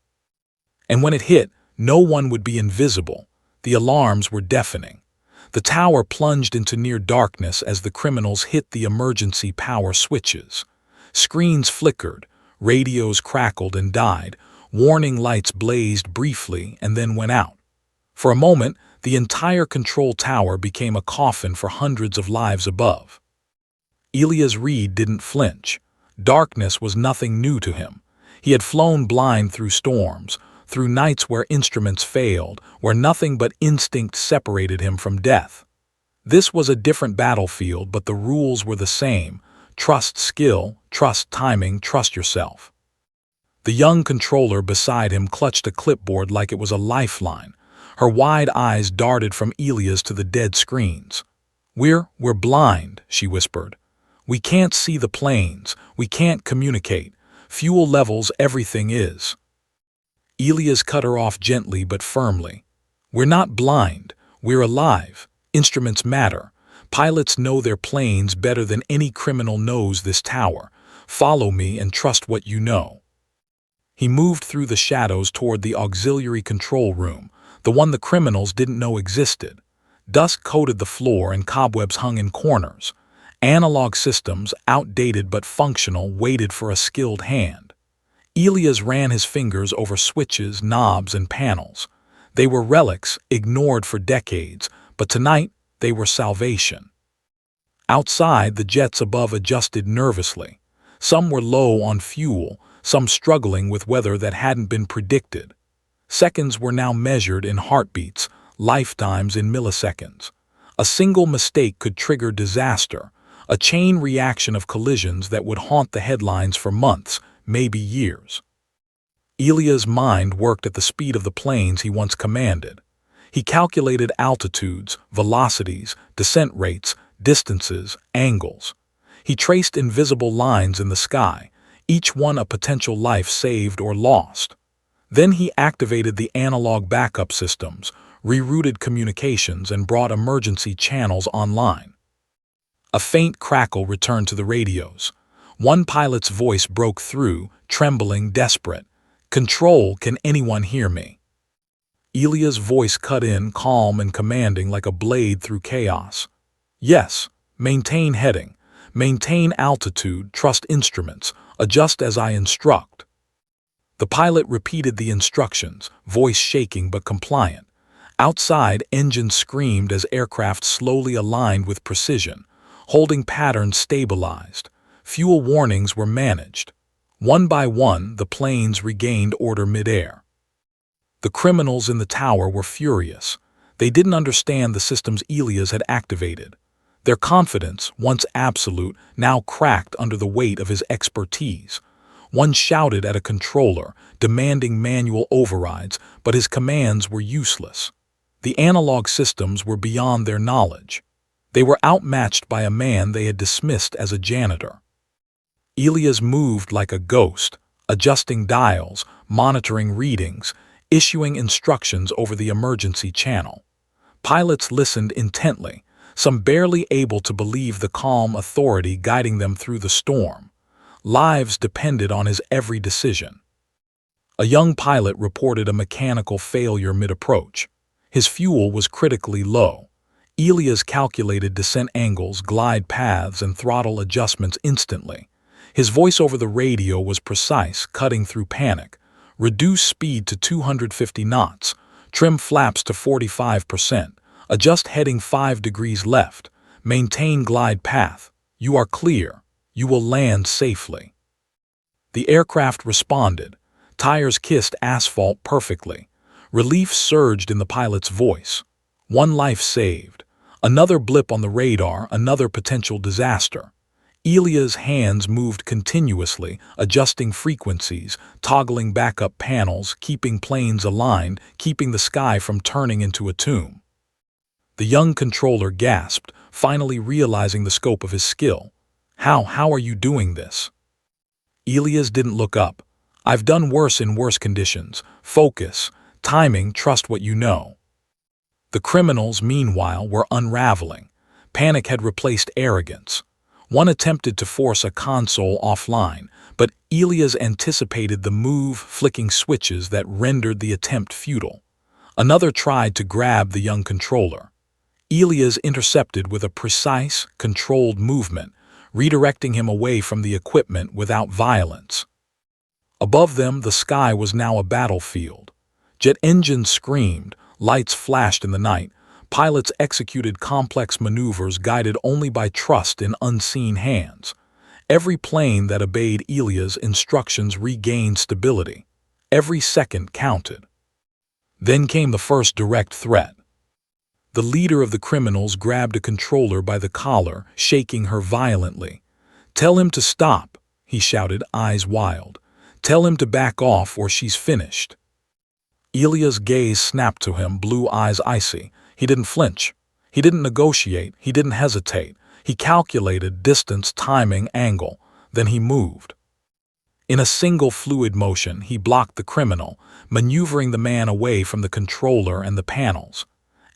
And when it hit, no one would be invisible. The alarms were deafening. The tower plunged into near darkness as the criminals hit the emergency power switches. Screens flickered, radios crackled and died, warning lights blazed briefly and then went out. For a moment, the entire control tower became a coffin for hundreds of lives above. Ilyas Reed didn't flinch. Darkness was nothing new to him. He had flown blind through storms, through nights where instruments failed, where nothing but instinct separated him from death. This was a different battlefield, but the rules were the same. Trust skill, trust timing, trust yourself. The young controller beside him clutched a clipboard like it was a lifeline. Her wide eyes darted from Ilyas to the dead screens. We're blind," she whispered. "We can't see the planes. We can't communicate. Fuel levels, everything is." Ilyas cut her off gently but firmly. "We're not blind. We're alive. Instruments matter. Pilots know their planes better than any criminal knows this tower. Follow me and trust what you know." He moved through the shadows toward the auxiliary control room, the one the criminals didn't know existed. Dust coated the floor and cobwebs hung in corners. Analog systems, outdated but functional, waited for a skilled hand. Ilyas ran his fingers over switches, knobs, and panels. They were relics, ignored for decades, but tonight they were salvation. Outside, the jets above adjusted nervously. Some were low on fuel, some struggling with weather that hadn't been predicted. Seconds were now measured in heartbeats, lifetimes in milliseconds. A single mistake could trigger disaster, a chain reaction of collisions that would haunt the headlines for months, maybe years. Ilyas' mind worked at the speed of the planes he once commanded. He calculated altitudes, velocities, descent rates, distances, angles. He traced invisible lines in the sky, each one a potential life saved or lost. Then he activated the analog backup systems, rerouted communications, and brought emergency channels online. A faint crackle returned to the radios. One pilot's voice broke through, trembling, desperate. "Control, can anyone hear me?" Ilyas' voice cut in, calm and commanding like a blade through chaos. "Yes, maintain heading, maintain altitude, trust instruments, adjust as I instruct." The pilot repeated the instructions, voice shaking but compliant. Outside, engines screamed as aircraft slowly aligned with precision. Holding patterns stabilized. Fuel warnings were managed. One by one, the planes regained order midair. The criminals in the tower were furious. They didn't understand the systems Ilyas had activated. Their confidence, once absolute, now cracked under the weight of his expertise. One shouted at a controller, demanding manual overrides, but his commands were useless. The analog systems were beyond their knowledge. They were outmatched by a man they had dismissed as a janitor. Ilyas moved like a ghost, adjusting dials, monitoring readings, issuing instructions over the emergency channel. Pilots listened intently, some barely able to believe the calm authority guiding them through the storm. Lives depended on his every decision. A young pilot reported a mechanical failure mid-approach. His fuel was critically low. Ilyas calculated descent angles, glide paths, and throttle adjustments instantly. His voice over the radio was precise, cutting through panic. Reduce speed to 250 knots. Trim flaps to 45%. Adjust heading 5 degrees left. Maintain glide path. You are clear. You will land safely. The aircraft responded. Tires kissed asphalt perfectly. Relief surged in the pilot's voice. One life saved. Another blip on the radar, another potential disaster. Ilyas' hands moved continuously, adjusting frequencies, toggling backup panels, keeping planes aligned, keeping the sky from turning into a tomb. The young controller gasped, finally realizing the scope of his skill. How are you doing this? Elias didn't look up. I've done worse in worse conditions. Focus, timing, trust what you know. The criminals, meanwhile, were unraveling. Panic had replaced arrogance. One attempted to force a console offline, but Elias anticipated the move, flicking switches that rendered the attempt futile. Another tried to grab the young controller. Elias intercepted with a precise, controlled movement, redirecting him away from the equipment without violence. Above them, the sky was now a battlefield. Jet engines screamed, lights flashed in the night, pilots executed complex maneuvers guided only by trust in unseen hands. Every plane that obeyed Elias' instructions regained stability. Every second counted. Then came the first direct threat. The leader of the criminals grabbed a controller by the collar, shaking her violently. "Tell him to stop," he shouted, eyes wild. "Tell him to back off or she's finished." Elias' gaze snapped to him, blue eyes icy. He didn't flinch. He didn't negotiate. He didn't hesitate. He calculated distance, timing, angle. Then he moved. In a single fluid motion, he blocked the criminal, maneuvering the man away from the controller and the panels.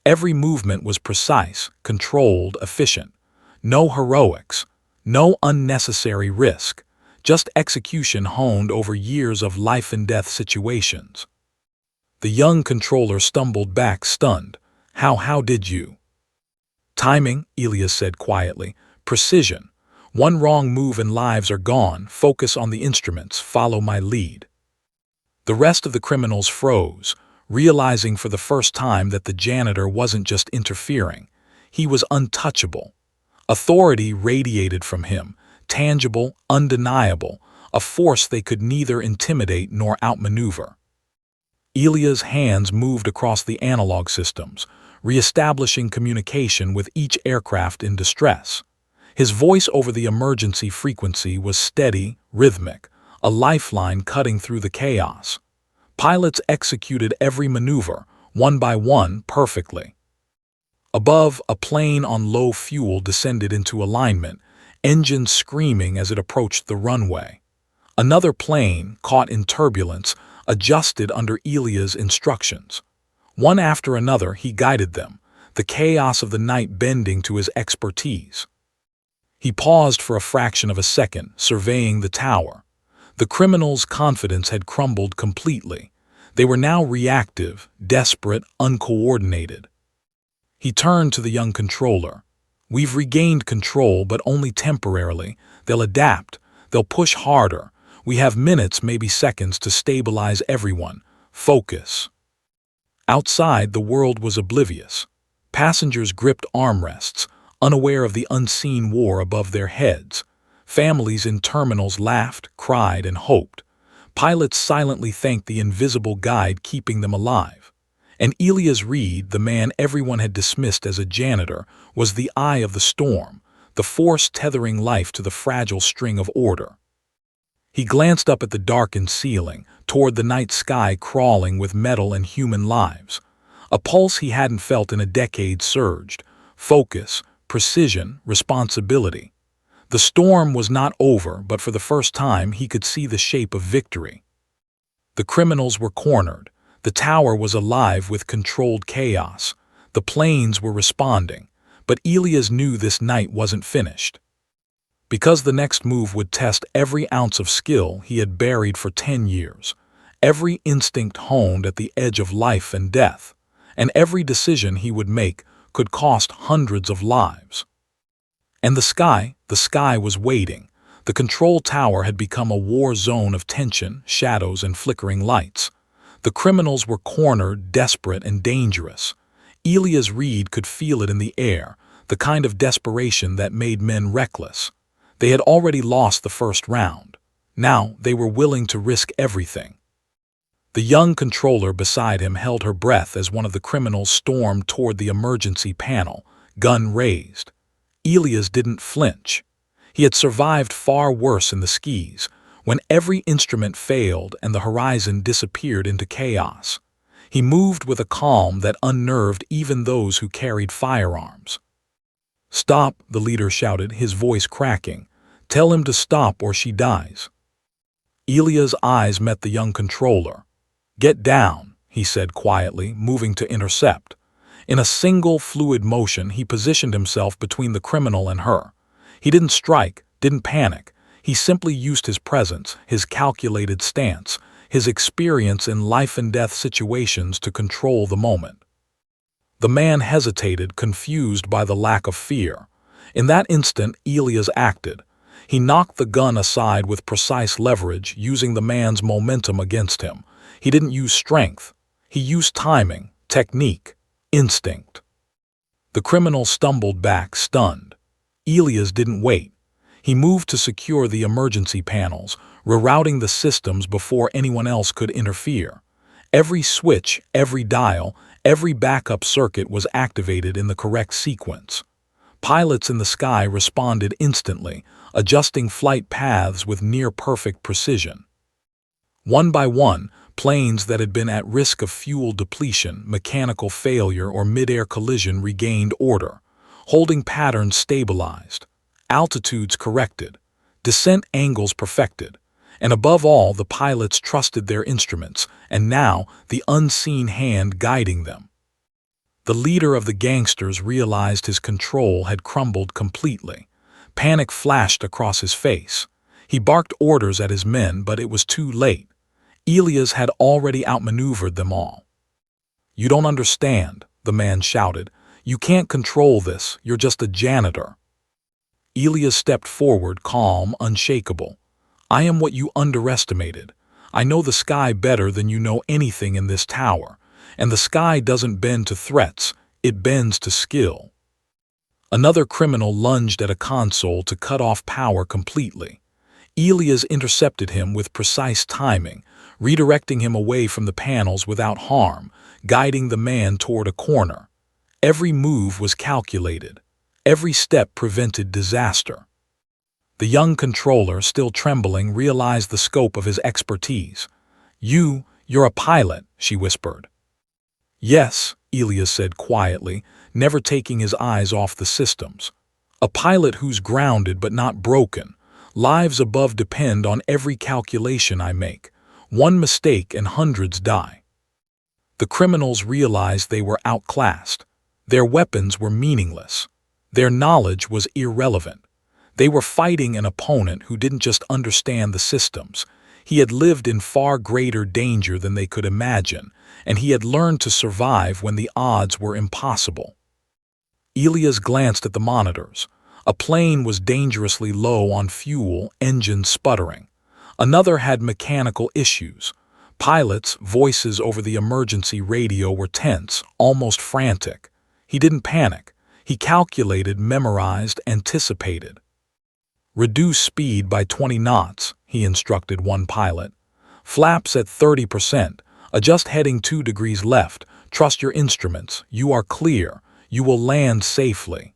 Every movement was precise, controlled, efficient. No heroics, no unnecessary risk, just execution honed over years of life-and-death situations. The young controller stumbled back, stunned. How did you?" "Timing," Elias said quietly. "Precision. One wrong move and lives are gone. Focus on the instruments. Follow my lead." The rest of the criminals froze, realizing for the first time that the janitor wasn't just interfering. He was untouchable. Authority radiated from him, tangible, undeniable, a force they could neither intimidate nor outmaneuver. Elias' hands moved across the analog systems, reestablishing communication with each aircraft in distress. His voice over the emergency frequency was steady, rhythmic, a lifeline cutting through the chaos. Pilots executed every maneuver, one by one, perfectly. Above, a plane on low fuel descended into alignment, engines screaming as it approached the runway. Another plane, caught in turbulence, adjusted under Elias' instructions. One after another, he guided them, the chaos of the night bending to his expertise. He paused for a fraction of a second, surveying the tower. The criminals' confidence had crumbled completely. They were now reactive, desperate, uncoordinated. He turned to the young controller. "We've regained control, but only temporarily. They'll adapt. They'll push harder. We have minutes, maybe seconds, to stabilize everyone. Focus." Outside, the world was oblivious. Passengers gripped armrests, unaware of the unseen war above their heads. Families in terminals laughed, cried, and hoped. Pilots silently thanked the invisible guide keeping them alive. And Elias Reed, the man everyone had dismissed as a janitor, was the eye of the storm, the force tethering life to the fragile string of order. He glanced up at the darkened ceiling, toward the night sky crawling with metal and human lives. A pulse he hadn't felt in a decade surged. Focus, precision, responsibility. The storm was not over, but for the first time he could see the shape of victory. The criminals were cornered. The tower was alive with controlled chaos. The planes were responding. But Elias knew this night wasn't finished. Because the next move would test every ounce of skill he had buried for 10 years, every instinct honed at the edge of life and death, and every decision he would make could cost hundreds of lives. And the sky was waiting. The control tower had become a war zone of tension, shadows, and flickering lights. The criminals were cornered, desperate, and dangerous. Elias Reed could feel it in the air, the kind of desperation that made men reckless. They had already lost the first round. Now they were willing to risk everything. The young controller beside him held her breath as one of the criminals stormed toward the emergency panel, gun raised. Elias didn't flinch. He had survived far worse in the skis, when every instrument failed and the horizon disappeared into chaos. He moved with a calm that unnerved even those who carried firearms. "Stop," the leader shouted, his voice cracking. "Tell him to stop or she dies." Ilya's eyes met the young controller. "Get down," he said quietly, moving to intercept. In a single fluid motion, he positioned himself between the criminal and her. He didn't strike, didn't panic. He simply used his presence, his calculated stance, his experience in life-and-death situations to control the moment. The man hesitated, confused by the lack of fear. In that instant, Elias acted. He knocked the gun aside with precise leverage, using the man's momentum against him. He didn't use strength. He used timing, technique, instinct. The criminal stumbled back, stunned. Elias didn't wait. He moved to secure the emergency panels, rerouting the systems before anyone else could interfere. Every switch, every dial, every backup circuit was activated in the correct sequence. Pilots in the sky responded instantly, adjusting flight paths with near-perfect precision. One by one, planes that had been at risk of fuel depletion, mechanical failure, or mid-air collision regained order. Holding patterns stabilized, altitudes corrected, descent angles perfected, and above all, the pilots trusted their instruments, and now the unseen hand guiding them. The leader of the gangsters realized his control had crumbled completely. Panic flashed across his face. He barked orders at his men, but it was too late. Elias had already outmaneuvered them all. "You don't understand," the man shouted. "You can't control this, you're just a janitor." Elias stepped forward, calm, unshakable. "I am what you underestimated. I know the sky better than you know anything in this tower, and the sky doesn't bend to threats, it bends to skill." Another criminal lunged at a console to cut off power completely. Elias intercepted him with precise timing, redirecting him away from the panels without harm, guiding the man toward a corner. Every move was calculated. Every step prevented disaster. The young controller, still trembling, realized the scope of his expertise. You're a pilot," she whispered. "Yes," Elias said quietly, never taking his eyes off the systems. "A pilot who's grounded but not broken. Lives above depend on every calculation I make. One mistake and hundreds die." The criminals realized they were outclassed. Their weapons were meaningless. Their knowledge was irrelevant. They were fighting an opponent who didn't just understand the systems. He had lived in far greater danger than they could imagine, and he had learned to survive when the odds were impossible. Elias glanced at the monitors. A plane was dangerously low on fuel, engines sputtering. Another had mechanical issues. Pilots' voices over the emergency radio were tense, almost frantic. He didn't panic. He calculated, memorized, anticipated. "Reduce speed by 20 knots, he instructed one pilot. "Flaps at 30%. Adjust heading 2 degrees left. Trust your instruments. You are clear. You will land safely."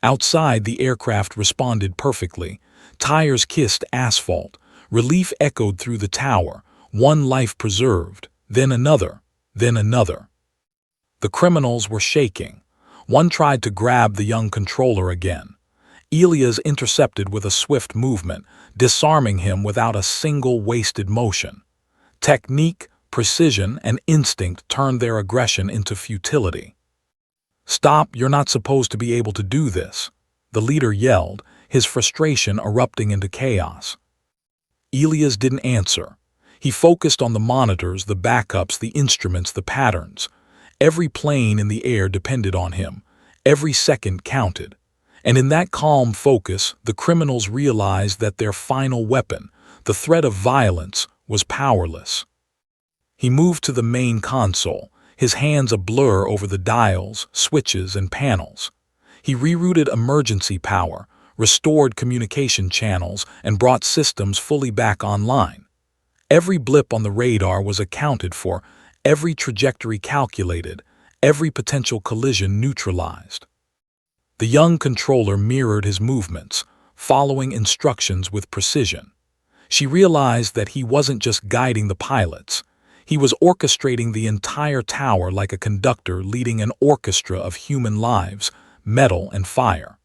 Outside, the aircraft responded perfectly. Tires kissed asphalt. Relief echoed through the tower. One life preserved, then another, then another. The criminals were shaking. One tried to grab the young controller again. Elias intercepted with a swift movement, disarming him without a single wasted motion. Technique, precision, and instinct turned their aggression into futility. "Stop, you're not supposed to be able to do this," the leader yelled, his frustration erupting into chaos. Elias didn't answer. He focused on the monitors, the backups, the instruments, the patterns. Every plane in the air depended on him. Every second counted. And in that calm focus, the criminals realized that their final weapon, the threat of violence, was powerless. He moved to the main console, his hands a blur over the dials, switches, and panels. He rerouted emergency power, restored communication channels, and brought systems fully back online. Every blip on the radar was accounted for, every trajectory calculated, every potential collision neutralized. The young controller mirrored his movements, following instructions with precision. She realized that he wasn't just guiding the pilots. He was orchestrating the entire tower like a conductor leading an orchestra of human lives, metal and fire.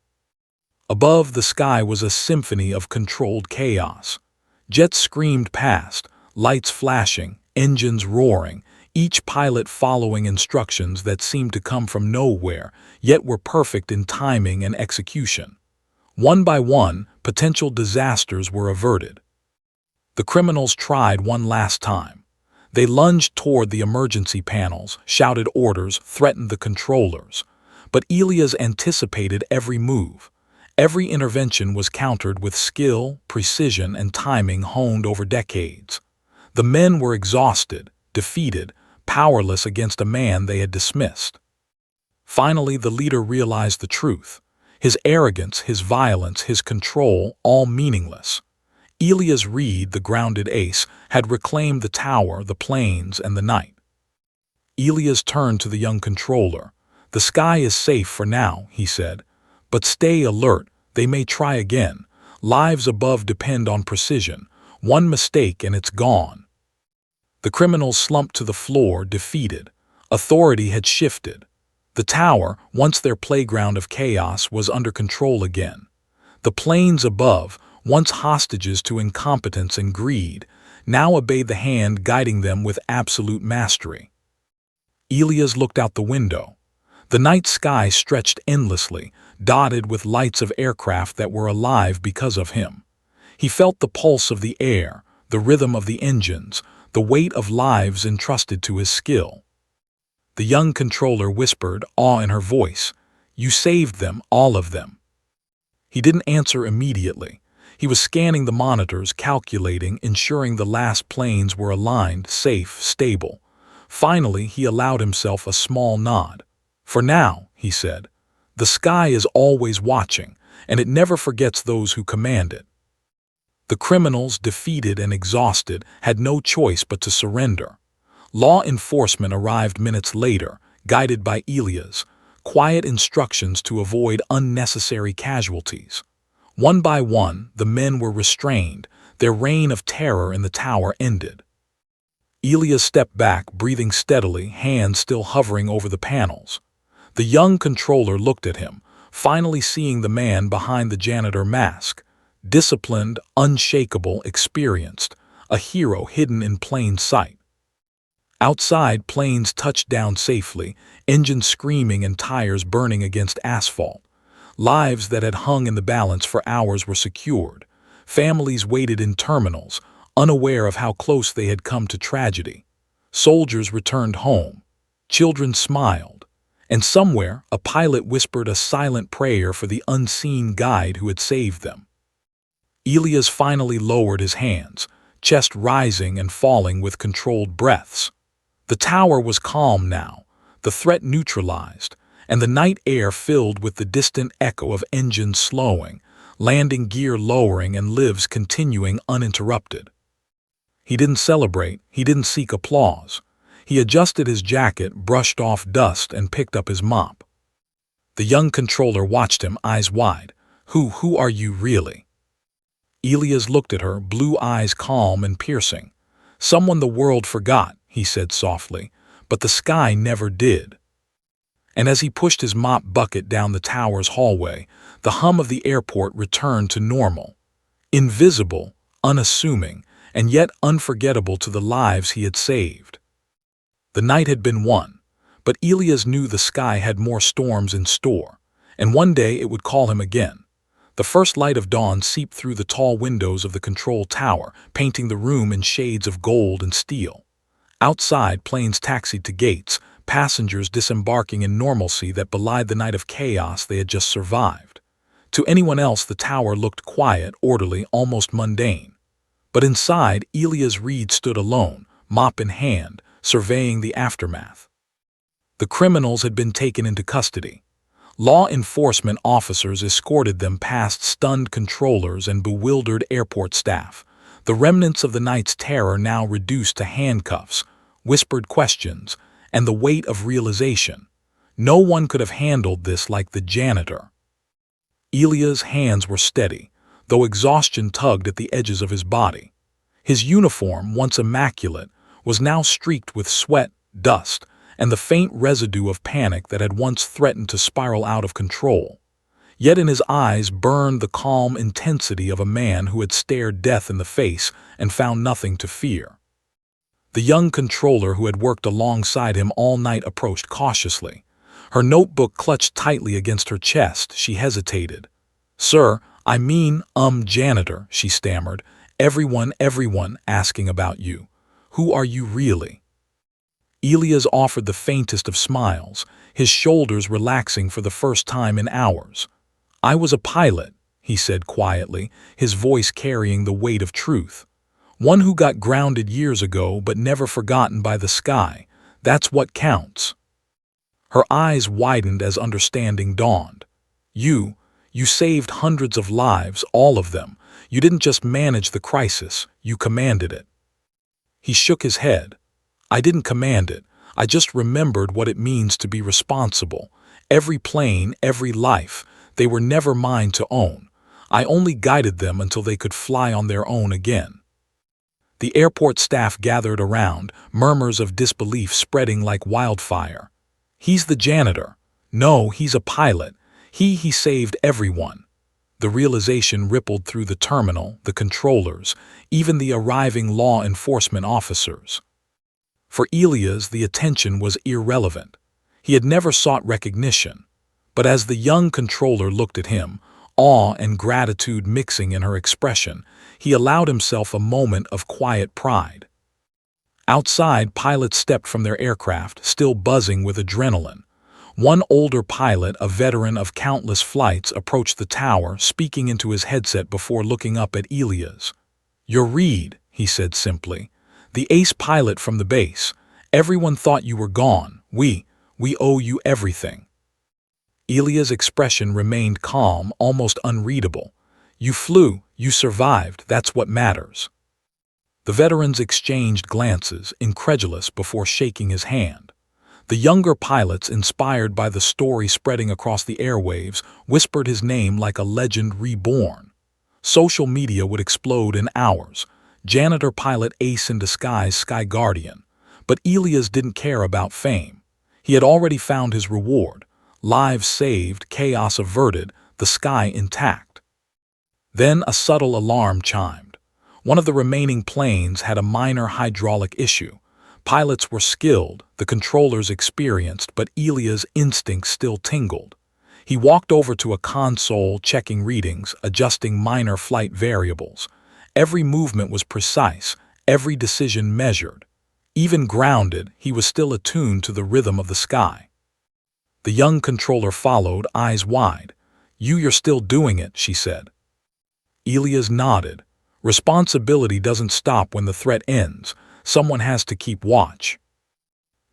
Above, the sky was a symphony of controlled chaos. Jets screamed past, lights flashing, engines roaring, each pilot following instructions that seemed to come from nowhere, yet were perfect in timing and execution. One by one, potential disasters were averted. The criminals tried one last time. They lunged toward the emergency panels, shouted orders, threatened the controllers. But Elias anticipated every move. Every intervention was countered with skill, precision, and timing honed over decades. The men were exhausted, defeated, powerless against a man they had dismissed. Finally, the leader realized the truth. His arrogance, his violence, his control, all meaningless. Elias Reed, the grounded ace, had reclaimed the tower, the plains, and the night. Elias turned to the young controller. "The sky is safe for now," he said. "But stay alert, they may try again. Lives above depend on precision. One mistake and it's gone." The criminals slumped to the floor, defeated. Authority had shifted. The tower, once their playground of chaos, was under control again. The plains above, once hostages to incompetence and greed, now obeyed the hand guiding them with absolute mastery. Elias looked out the window. The night sky stretched endlessly, dotted with lights of aircraft that were alive because of him. He felt the pulse of the air, the rhythm of the engines, the weight of lives entrusted to his skill. The young controller whispered, awe in her voice, "You saved them, all of them." He didn't answer immediately. He was scanning the monitors, calculating, ensuring the last planes were aligned, safe, stable. Finally, he allowed himself a small nod. "For now," he said, "the sky is always watching, and it never forgets those who command it." The criminals, defeated and exhausted, had no choice but to surrender. Law enforcement arrived minutes later, guided by Elias, quiet instructions to avoid unnecessary casualties. One by one, the men were restrained, their reign of terror in the tower ended. Elias stepped back, breathing steadily, hands still hovering over the panels. The young controller looked at him, finally seeing the man behind the janitor mask. Disciplined, unshakable, experienced, a hero hidden in plain sight. Outside, planes touched down safely, engines screaming and tires burning against asphalt. Lives that had hung in the balance for hours were secured. Families waited in terminals, unaware of how close they had come to tragedy. Soldiers returned home. Children smiled. And somewhere, a pilot whispered a silent prayer for the unseen guide who had saved them. Elias finally lowered his hands, chest rising and falling with controlled breaths. The tower was calm now, the threat neutralized, and the night air filled with the distant echo of engines slowing, landing gear lowering, and lives continuing uninterrupted. He didn't celebrate, he didn't seek applause. He adjusted his jacket, brushed off dust, and picked up his mop. The young controller watched him, eyes wide. Who are you really?" Elias looked at her, blue eyes calm and piercing. "Someone the world forgot," he said softly, "but the sky never did." And as he pushed his mop bucket down the tower's hallway, the hum of the airport returned to normal. Invisible, unassuming, and yet unforgettable to the lives he had saved. The night had been won, but Elias knew the sky had more storms in store, and one day it would call him again. The first light of dawn seeped through the tall windows of the control tower, painting the room in shades of gold and steel. Outside, planes taxied to gates, passengers disembarking in normalcy that belied the night of chaos they had just survived. To anyone else, the tower looked quiet, orderly, almost mundane. But inside, Elias Reed stood alone, mop in hand, surveying the aftermath. The criminals had been taken into custody. Law enforcement officers escorted them past stunned controllers and bewildered airport staff, the remnants of the night's terror now reduced to handcuffs, whispered questions, and the weight of realization. No one could have handled this like the janitor. Elias' hands were steady, though exhaustion tugged at the edges of his body. His uniform, once immaculate, was now streaked with sweat, dust, and the faint residue of panic that had once threatened to spiral out of control. Yet in his eyes burned the calm intensity of a man who had stared death in the face and found nothing to fear. The young controller who had worked alongside him all night approached cautiously. Her notebook clutched tightly against her chest. She hesitated. "Sir, janitor," she stammered. Everyone asking about you. Who are you really?" Elias offered the faintest of smiles, his shoulders relaxing for the first time in hours. "I was a pilot," he said quietly, his voice carrying the weight of truth. "One who got grounded years ago but never forgotten by the sky. That's what counts." Her eyes widened as understanding dawned. You saved hundreds of lives, all of them. You didn't just manage the crisis, you commanded it." He shook his head. "I didn't command it. I just remembered what it means to be responsible. Every plane, every life, they were never mine to own. I only guided them until they could fly on their own again." The airport staff gathered around, murmurs of disbelief spreading like wildfire. "He's the janitor. No, he's a pilot. He saved everyone." The realization rippled through the terminal, the controllers, even the arriving law enforcement officers. For Elias, the attention was irrelevant. He had never sought recognition. But as the young controller looked at him, awe and gratitude mixing in her expression, he allowed himself a moment of quiet pride. Outside, pilots stepped from their aircraft, still buzzing with adrenaline. One older pilot, a veteran of countless flights, approached the tower, speaking into his headset before looking up at Elias. "You're Reed," he said simply. "The ace pilot from the base. Everyone thought you were gone. We owe you everything." Elias' expression remained calm, almost unreadable. "You flew, you survived, that's what matters." The veterans exchanged glances, incredulous, before shaking his hand. The younger pilots, inspired by the story spreading across the airwaves, whispered his name like a legend reborn. Social media would explode in hours. Janitor pilot ace in disguise, Sky Guardian. But Elias didn't care about fame. He had already found his reward. Lives saved, chaos averted, the sky intact. Then a subtle alarm chimed. One of the remaining planes had a minor hydraulic issue. Pilots were skilled, the controllers experienced, but Elias' instincts still tingled. He walked over to a console, checking readings, adjusting minor flight variables. Every movement was precise, every decision measured. Even grounded, he was still attuned to the rhythm of the sky. The young controller followed, eyes wide. You're still doing it," she said. Elias nodded. "Responsibility doesn't stop when the threat ends. Someone has to keep watch."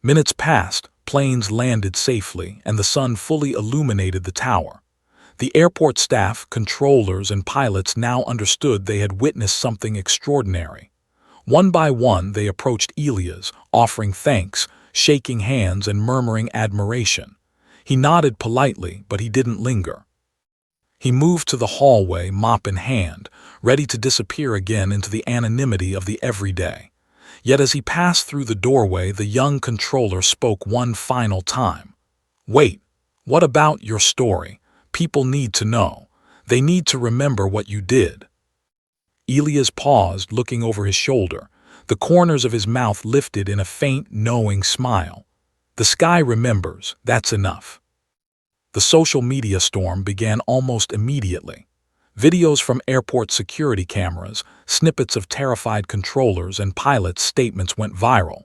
Minutes passed, planes landed safely, and the sun fully illuminated the tower. The airport staff, controllers, and pilots now understood they had witnessed something extraordinary. One by one, they approached Elias, offering thanks, shaking hands, and murmuring admiration. He nodded politely, but he didn't linger. He moved to the hallway, mop in hand, ready to disappear again into the anonymity of the everyday. Yet as he passed through the doorway, the young controller spoke one final time. "Wait, what about your story? People need to know. They need to remember what you did." Elias paused, looking over his shoulder. The corners of his mouth lifted in a faint, knowing smile. "The sky remembers, that's enough." The social media storm began almost immediately. Videos from airport security cameras, snippets of terrified controllers, and pilots' statements went viral.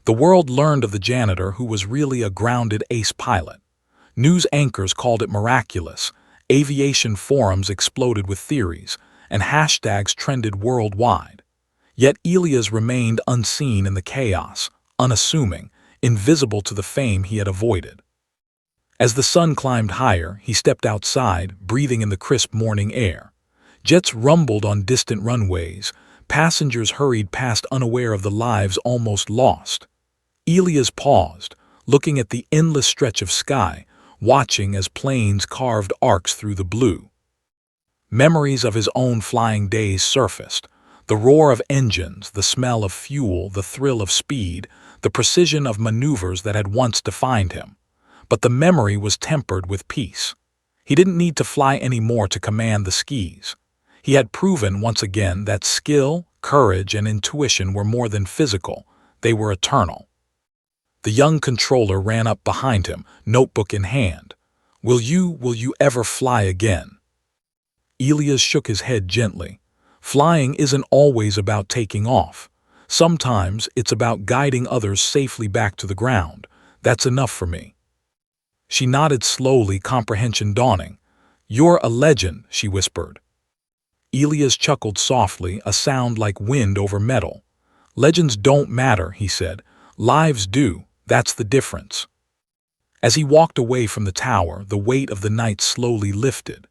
The world learned of the janitor, who was really a grounded ace pilot. News anchors called it miraculous, aviation forums exploded with theories, and hashtags trended worldwide. Yet Elias remained unseen in the chaos, unassuming, invisible to the fame he had avoided. As the sun climbed higher, he stepped outside, breathing in the crisp morning air. Jets rumbled on distant runways. Passengers hurried past, unaware of the lives almost lost. Elias paused, looking at the endless stretch of sky, watching as planes carved arcs through the blue. Memories of his own flying days surfaced. The roar of engines, the smell of fuel, the thrill of speed, the precision of maneuvers that had once defined him. But the memory was tempered with peace. He didn't need to fly anymore to command the skis. He had proven once again that skill, courage, and intuition were more than physical, they were eternal. The young controller ran up behind him, notebook in hand. Will you ever fly again? Elias shook his head gently. Flying isn't always about taking off. Sometimes it's about guiding others safely back to the ground. That's enough for me. She nodded slowly, comprehension dawning. You're a legend, she whispered. Elias chuckled softly, a sound like wind over metal. Legends don't matter, he said. Lives do, that's the difference. As he walked away from the tower, the weight of the night slowly lifted.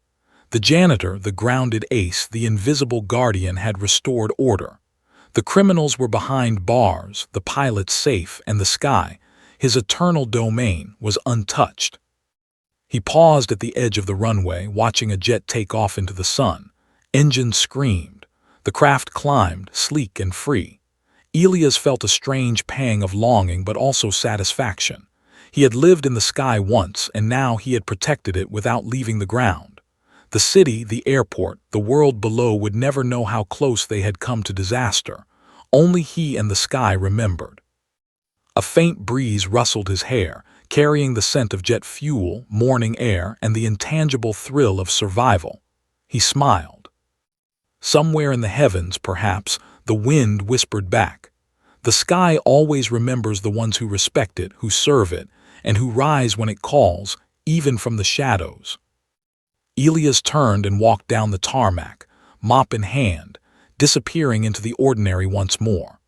The janitor, the grounded ace, the invisible guardian had restored order. The criminals were behind bars, the pilot safe, and the sky, his eternal domain, was untouched. He paused at the edge of the runway, watching a jet take off into the sun. Engines screamed. The craft climbed, sleek and free. Elias felt a strange pang of longing but also satisfaction. He had lived in the sky once, and now he had protected it without leaving the ground. The city, the airport, the world below would never know how close they had come to disaster. Only he and the sky remembered. A faint breeze rustled his hair, carrying the scent of jet fuel, morning air, and the intangible thrill of survival. He smiled. Somewhere in the heavens, perhaps, the wind whispered back. The sky always remembers the ones who respect it, who serve it, and who rise when it calls, even from the shadows. Elias turned and walked down the tarmac, mop in hand, disappearing into the ordinary once more.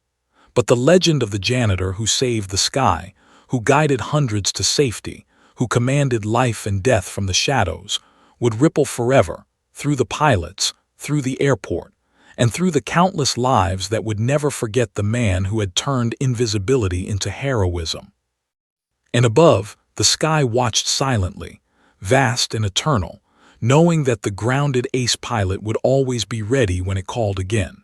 But the legend of the janitor who saved the sky, who guided hundreds to safety, who commanded life and death from the shadows, would ripple forever, through the pilots, through the airport, and through the countless lives that would never forget the man who had turned invisibility into heroism. And above, the sky watched silently, vast and eternal, knowing that the grounded ace pilot would always be ready when it called again.